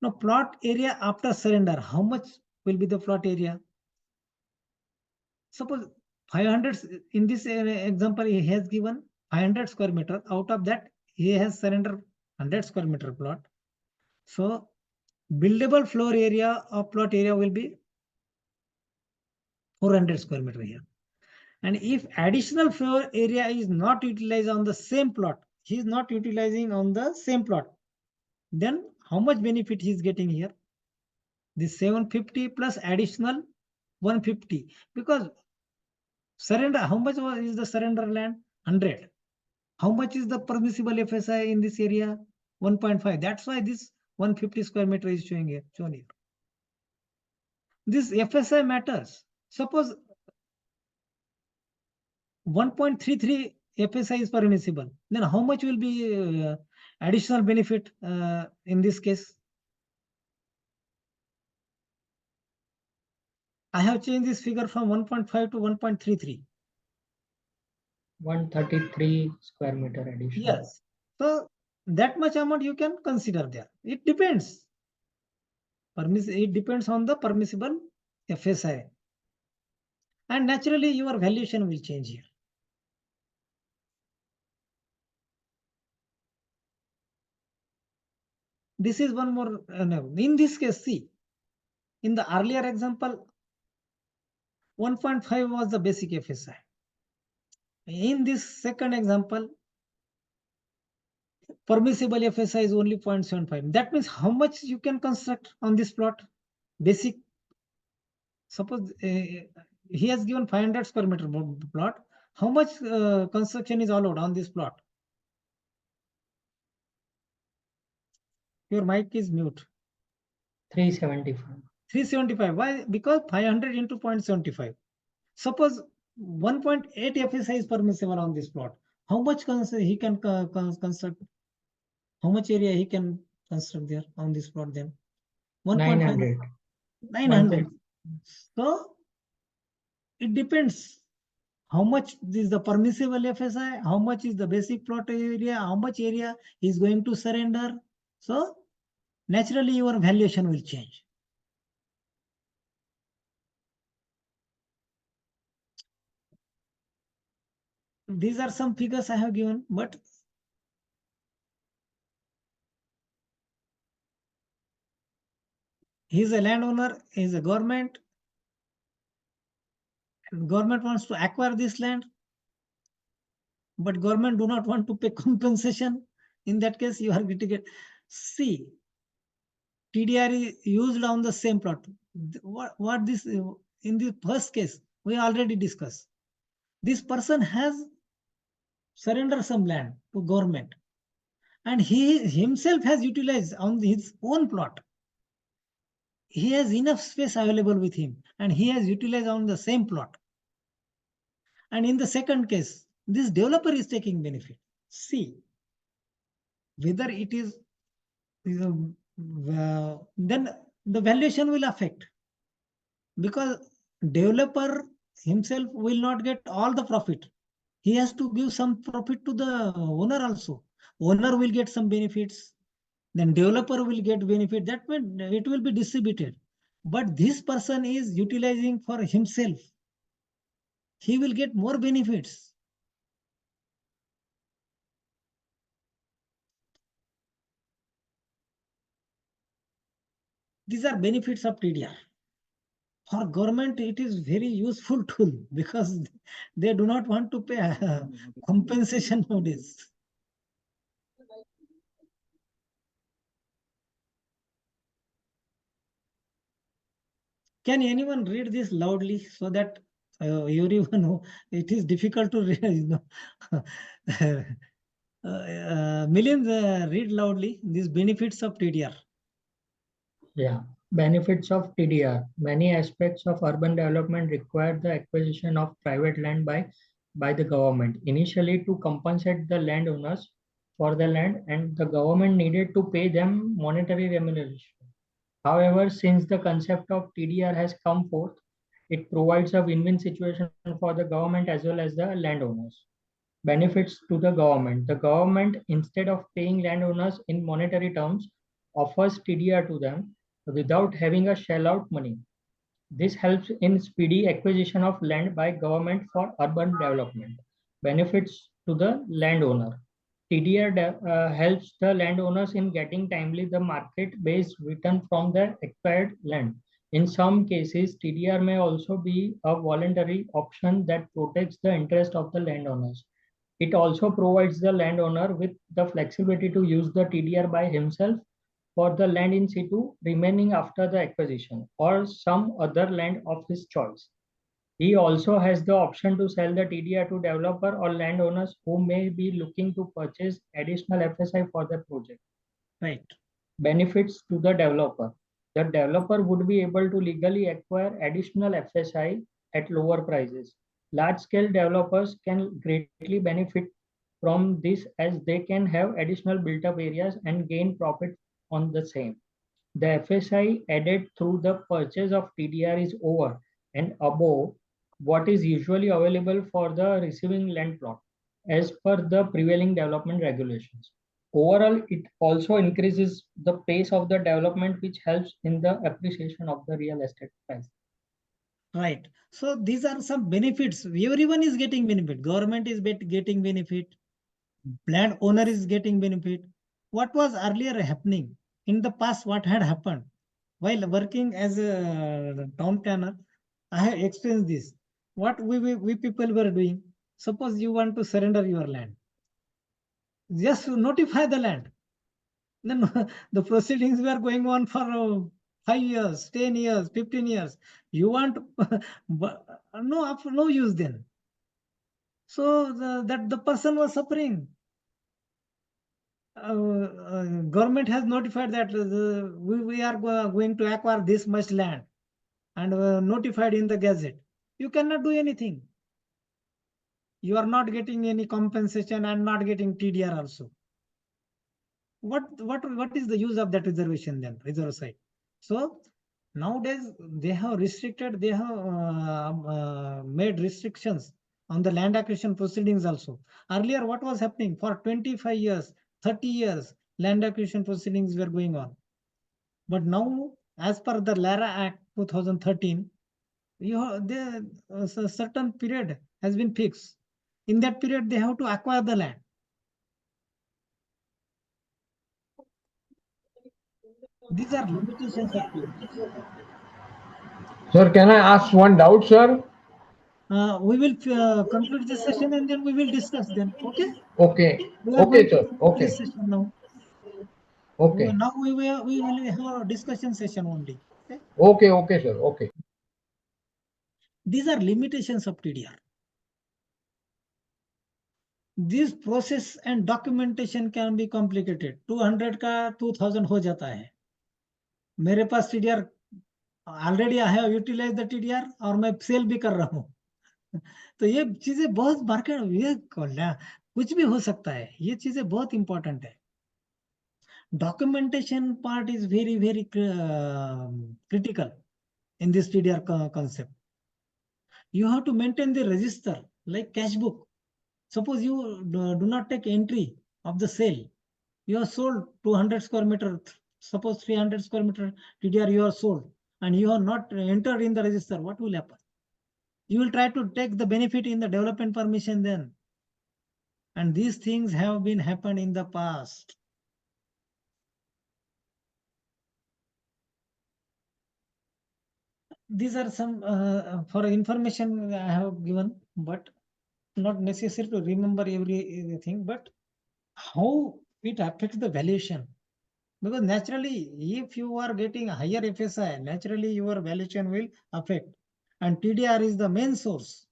Now plot area after surrender. How much will be the plot area? Suppose 500 in this example he has given 500 square meter. Out of that he has surrendered 100 square meter plot. So buildable floor area of plot area will be 400 square meter here. And if additional floor area is not utilized on the same plot, he is not utilizing on the same plot, then how much benefit he is getting here? This 750 plus additional 150, because Surrender, how much is the surrender land? 100. How much is the permissible FSI in this area? 1.5. That's why this 150 square meter is shown here. This FSI matters. Suppose 1.33 FSI is permissible. Then how much will be additional benefit in this case? I have changed this figure from 1.5 to 1.33. 133 square meter addition. Yes. So that much amount you can consider there. It depends. It depends on the permissible FSI. And naturally your valuation will change here. This is one more. No. In this case, see, in the earlier example, 1.5 was the basic FSI. In this second example, permissible FSI is only 0.75. That means how much you can construct on this plot? Basic. Suppose he has given 500 square meter plot. How much construction is allowed on this plot? Your mic is mute. 375. 375. Why? Because 500 into 0.75. Suppose 1.8 FSI is permissible on this plot. How much he can construct? How much area he can construct there on this plot then? 900. 900. So it depends. How much is the permissible FSI? How much is the basic plot area? How much area is going to surrender? So naturally your valuation will change. These are some figures I have given, but he is a landowner, he is a government. Government wants to acquire this land, but government do not want to pay compensation. In that case, you are going to get. See, TDR is used on the same plot. What this in the first case we already discussed. This person has surrendered some land to government, and he himself has utilized on his own plot. He has enough space available with him, and he has utilized on the same plot. And in the second case, this developer is taking benefit. See, whether it is then the valuation will affect, because developer himself will not get all the profit. He has to give some profit to the owner also. Owner will get some benefits, then developer will get benefit. That means it will be distributed. But this person is utilizing for himself. He will get more benefits. These are benefits of TDR. For government, it is very useful tool because they do not want to pay compensation nowadays. Can anyone read this loudly so that everyone know it is difficult to read? Millions read loudly these benefits of TDR. Yeah. Benefits of TDR. Many aspects of urban development require the acquisition of private land by the government. Initially, to compensate the landowners for the land, and the government needed to pay them monetary remuneration. However, since the concept of TDR has come forth, it provides a win-win situation for the government as well as the landowners. Benefits to the government. The government, instead of paying landowners in monetary terms, offers TDR to them without having a shell out money. This helps in speedy acquisition of land by government for urban development. Benefits to the landowner. TDR helps the landowners in getting timely the market-based return from the acquired land. In some cases, TDR may also be a voluntary option that protects the interest of the landowners. It also provides the landowner with the flexibility to use the TDR by himself for the land in situ remaining after the acquisition or some other land of his choice. He also has the option to sell the TDR to developer or landowners who may be looking to purchase additional FSI for the project. Right. Benefits to the developer. The developer would be able to legally acquire additional FSI at lower prices. Large-scale developers can greatly benefit from this as they can have additional built-up areas and gain profit on the same. The FSI added through the purchase of TDR is over and above what is usually available for the receiving land plot as per the prevailing development regulations. Overall, it also increases the pace of the development, which helps in the appreciation of the real estate price. Right. So these are some benefits. Everyone is getting benefit. Government is getting benefit. Land owner is getting benefit. What was earlier happening in the past? What had happened while working as a town planner? I have experienced this. What we people were doing. Suppose you want to surrender your land, just notify the land. Then the proceedings were going on for 5 years, 10 years, 15 years. You want no use then. So that the person was suffering. Government has notified that we are going to acquire this much land and notified in the gazette. You cannot do anything. You are not getting any compensation and not getting TDR also. What is the use of that reservation then, reserve site? So nowadays they have restricted, they have made restrictions on the land acquisition proceedings also. Earlier, what was happening for 25 years, 30 years, land acquisition proceedings were going on. But now, as per the LARA Act 2013, a certain period has been fixed. In that period, they have to acquire the land. These are limitations of TDR. Sir, can I ask one doubt, sir? We will conclude this session and then we will discuss then. Okay? Okay. We are Okay, going sir. to conclude Okay. this session now. Okay. Now we will have a discussion session only. Okay? Okay, okay, sir. Okay. These are limitations of TDR. This process and documentation can be complicated. 200 का 2000 हो जाता है. मेरे पास TDR already I have utilize the TDR और मैं cell भी कर रहा हूँ. तो ये चीजें बहुत मार्केट ये कुछ भी हो सकता है. ये चीजें बहुत इंपॉर्टेंट है. Documentation part is very critical in this TDR concept. You have to maintain the register like cash book. Suppose you do not take entry of the sale. You have sold 200 square meter, suppose 300 square meter TDR you have sold and you have not entered in the register. What will happen? You will try to take the benefit in the development permission then. And these things have been happened in the past. These are some for information I have given, but not necessary to remember everything, but how it affects the valuation. Because naturally, if you are getting higher FSI, naturally your valuation will affect. And TDR is the main source.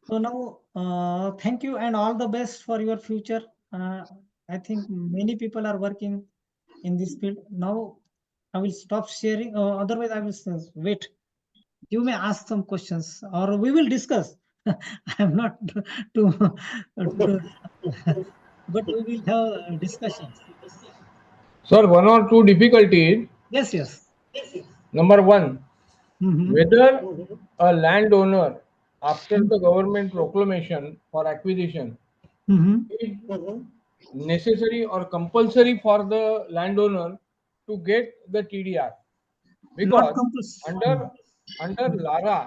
So now, thank you and all the best for your future. I think many people are working in this field. Now I will stop sharing, otherwise I will wait. You may ask some questions or we will discuss. I am not to, but we will have discussions. Sir, one or two difficulties. Yes, yes. Number one, Mhm. whether a landowner, after the government proclamation for acquisition, Mhm. is necessary or compulsory for the landowner to get the TDR. Not Because compulsory. under LARA,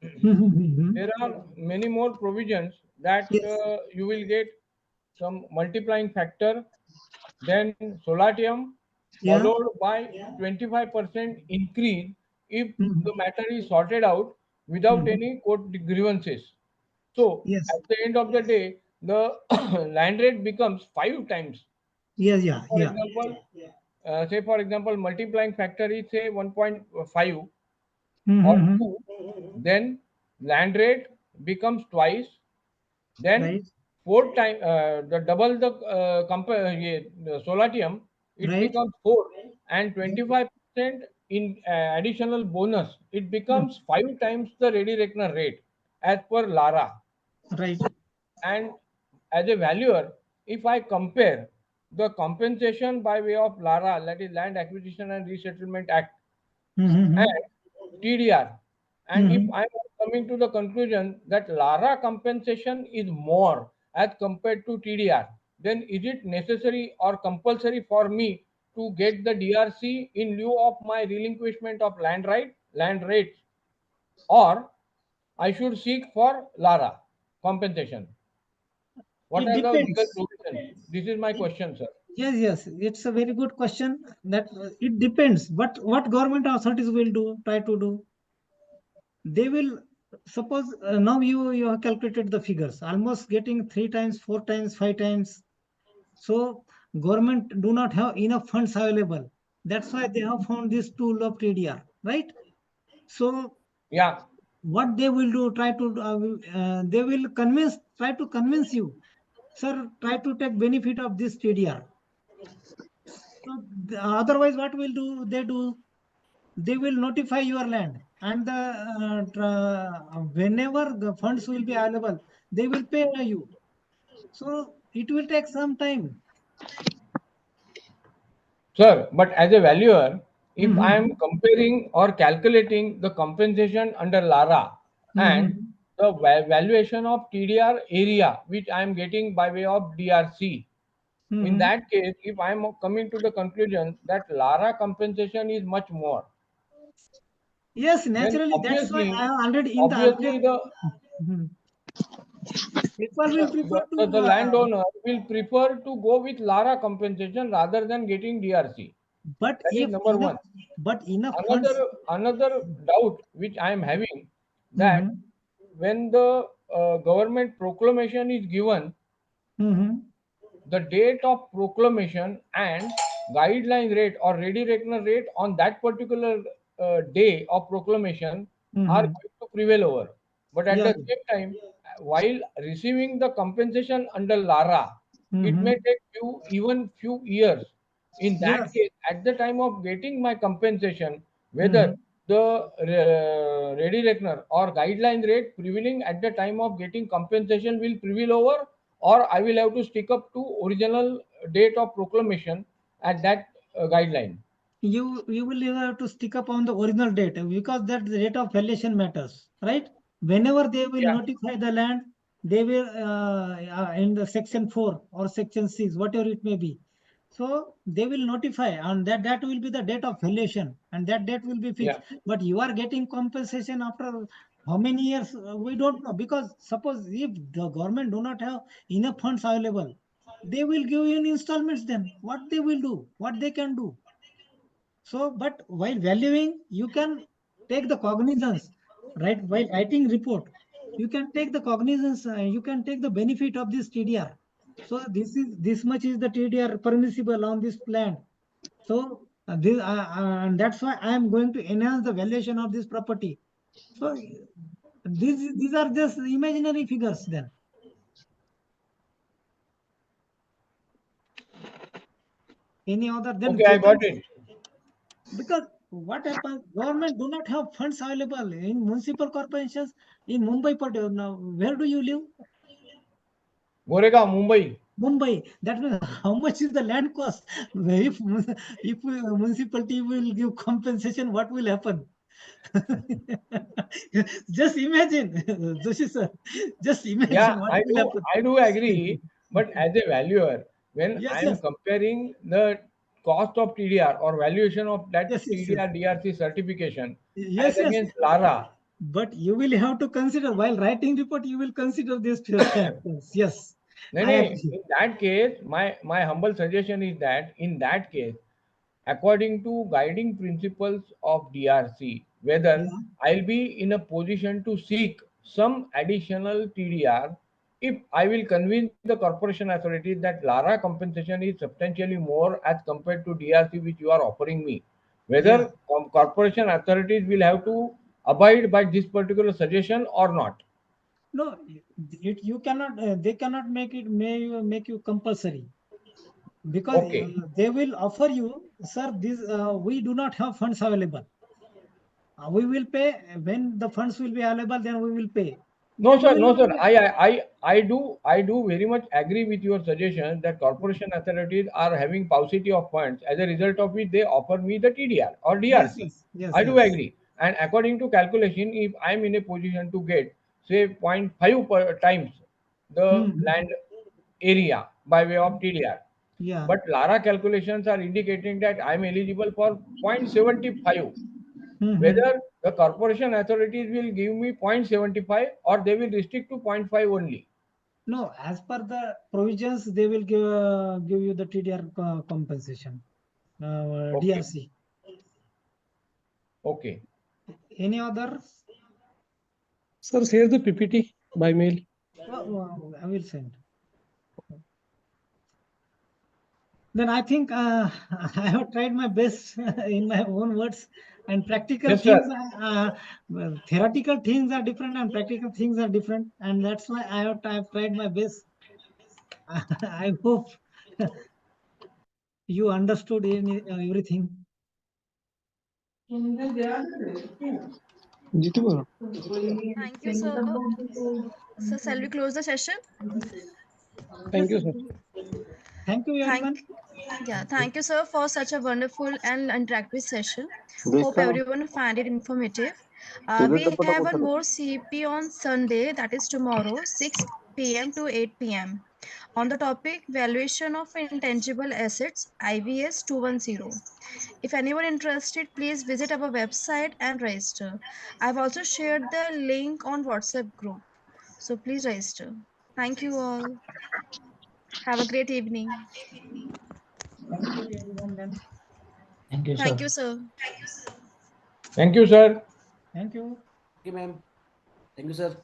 Mhm. there are many more provisions that Yes. you will get some multiplying factor, then solatium, Yeah. followed by 25% increase if Mhm. the matter is sorted out without Mhm. any court grievances. So Yes. at the end of the day, the land rate becomes 5 times. Yes, yeah, For yeah. example, say for example, multiplying factor is say 1.5 or Mm-hmm. 2, then land rate becomes twice, then Right, 4 times, the double the solatium, it right. becomes 4, and 25% in additional bonus, it Mm, becomes 5 times the ready reckoner rate as per Lara. right. And as a valuer, if I compare the compensation by way of Lara, that is Land Acquisition and Resettlement Act, Mm-hmm. and TDR, and if Mm-hmm. I am coming to the conclusion that Lara compensation is more as compared to TDR, then is it necessary or compulsory for me to get the DRC in lieu of my relinquishment of land rates, or I should seek for Lara compensation? What It are the legal depends. provisions? This is my It, question, sir. yes, yes. It's a very good question. That it depends. What government authorities will do, try to do. They will suppose now you have calculated the figures, almost getting 3 times, 4 times, 5 times. So government do not have enough funds available. That's why they have found this tool of TDR, right? So Yeah, what they will do, they will try to convince you, sir, try to take benefit of this TDR. So otherwise, what will do? They will notify your land, and whenever the funds will be available, they will pay you. So it will take some time. sir, but as a valuer, if I am Mm-hmm. comparing or calculating the compensation under Lara and Mm-hmm. the valuation of TDR area which I am getting by way of DRC, in Mm-hmm. that case, if I am coming to the conclusion that Lara compensation is much more, Yes, then naturally. That's why I have already in the earlier. obviously the Mhm. People will prefer to. the landowner will prefer to go with Lara compensation rather than getting DRC. But That is if number enough, one. but enough funds. Another doubt which I am having, that Mm-hmm. when the government proclamation is given, Mm-hmm. the date of proclamation and guideline rate or ready reckoner rate on that particular day of proclamation are Mm-hmm. going to prevail over. But at Yeah. the same time, while receiving the compensation under Lara, it Mm-hmm. may take even few years. In that Yes. case, at the time of getting my compensation, Mm-hmm. whether the ready reckoner or guideline rate prevailing at the time of getting compensation will prevail over, or I will have to stick up to original date of proclamation at that guideline. You will have to stick up on the original date because that the date of valuation matters, right? Whenever they will Yeah, notify the land, they will in the section 4 or section 6, whatever it may be. So they will notify, and that will be the date of valuation, and that date will be fixed. yeah, But you are getting compensation after how many years? We don't know, because suppose if the government do not have enough funds available, they will give you in installments. Then what they will do? What they can do? So, but while valuing, you can take the cognizance, right? While writing report, you can take the cognizance, you can take the benefit of this TDR. So this much is the TDR permissible on this land. So and that's why I am going to enhance the valuation of this property. So these are just imaginary figures then. Any other then okay, I got total, it. because what happens, government do not have funds available in municipal corporations in Mumbai. Now, where do you live? Goregaon, Mumbai. Mumbai. That means how much is the land cost? If municipality will give compensation, what will happen? Just imagine, Joshi sir, just Yeah, imagine what will happen. I do agree. But as a valuer, when Yes, I am yes, comparing the cost of TDR or valuation of that yes, yes, yes, TDR DRC certification as yes, yes. against Lara, But you will have to consider while writing report, you will consider these factors. Yes, no, I no, agree. in that case, my humble suggestion is that in that case, according to guiding principles of DRC, whether Yeah. I'll be in a position to seek some additional TDR if I will convince the corporation authorities that LARA compensation is substantially more as compared to DRC which you are offering me. Whether corporation authorities will have to abide by this particular suggestion or not. No, you cannot. They cannot make you compulsory, because Okay. they will offer you, sir. This we do not have funds available. We will pay when the funds will be available. Then we will pay. No, Then you sir. will No, not sir. pay. I do very much agree with your suggestion that corporation authorities are having paucity of funds, as a result of which they offer me the TDR or Yes, DRC. yes, I do yes. agree. And according to calculation, if I am in a position to get say 0.5 times the land area by way of TDR, Yeah. but LARA calculations are indicating that I am eligible for 0.75. Whether the corporation authorities will give me 0.75 or they will restrict to 0.5 only. No, as per the provisions, they will give you the TDR compensation, Okay. DRC. Okay. Any other? Sir, share the PPT by mail. I will send. Then I think I have tried my best in my own words, and practical Yes, sir. things, well, theoretical things are different and practical things are different, and that's why I have tried my best. I hope you understood everything. Thank you, sir. So, shall we close the session? Thank you, sir. Thank you, everyone. Thank you, sir, for such a wonderful and interactive session. Hope everyone find it informative. We have one more CP on Sunday, that is tomorrow, 6 p.m. to 8 p.m. on the topic Valuation of Intangible Assets, IVS 210. If anyone interested, please visit our website and register. I've also shared the link on WhatsApp group, so please register. Thank you all. Have a great evening. Thank you, everyone. Then. Thank you, sir. Thank you, sir. Thank you, sir. Thank you. Thank you, ma'am. Thank you, sir.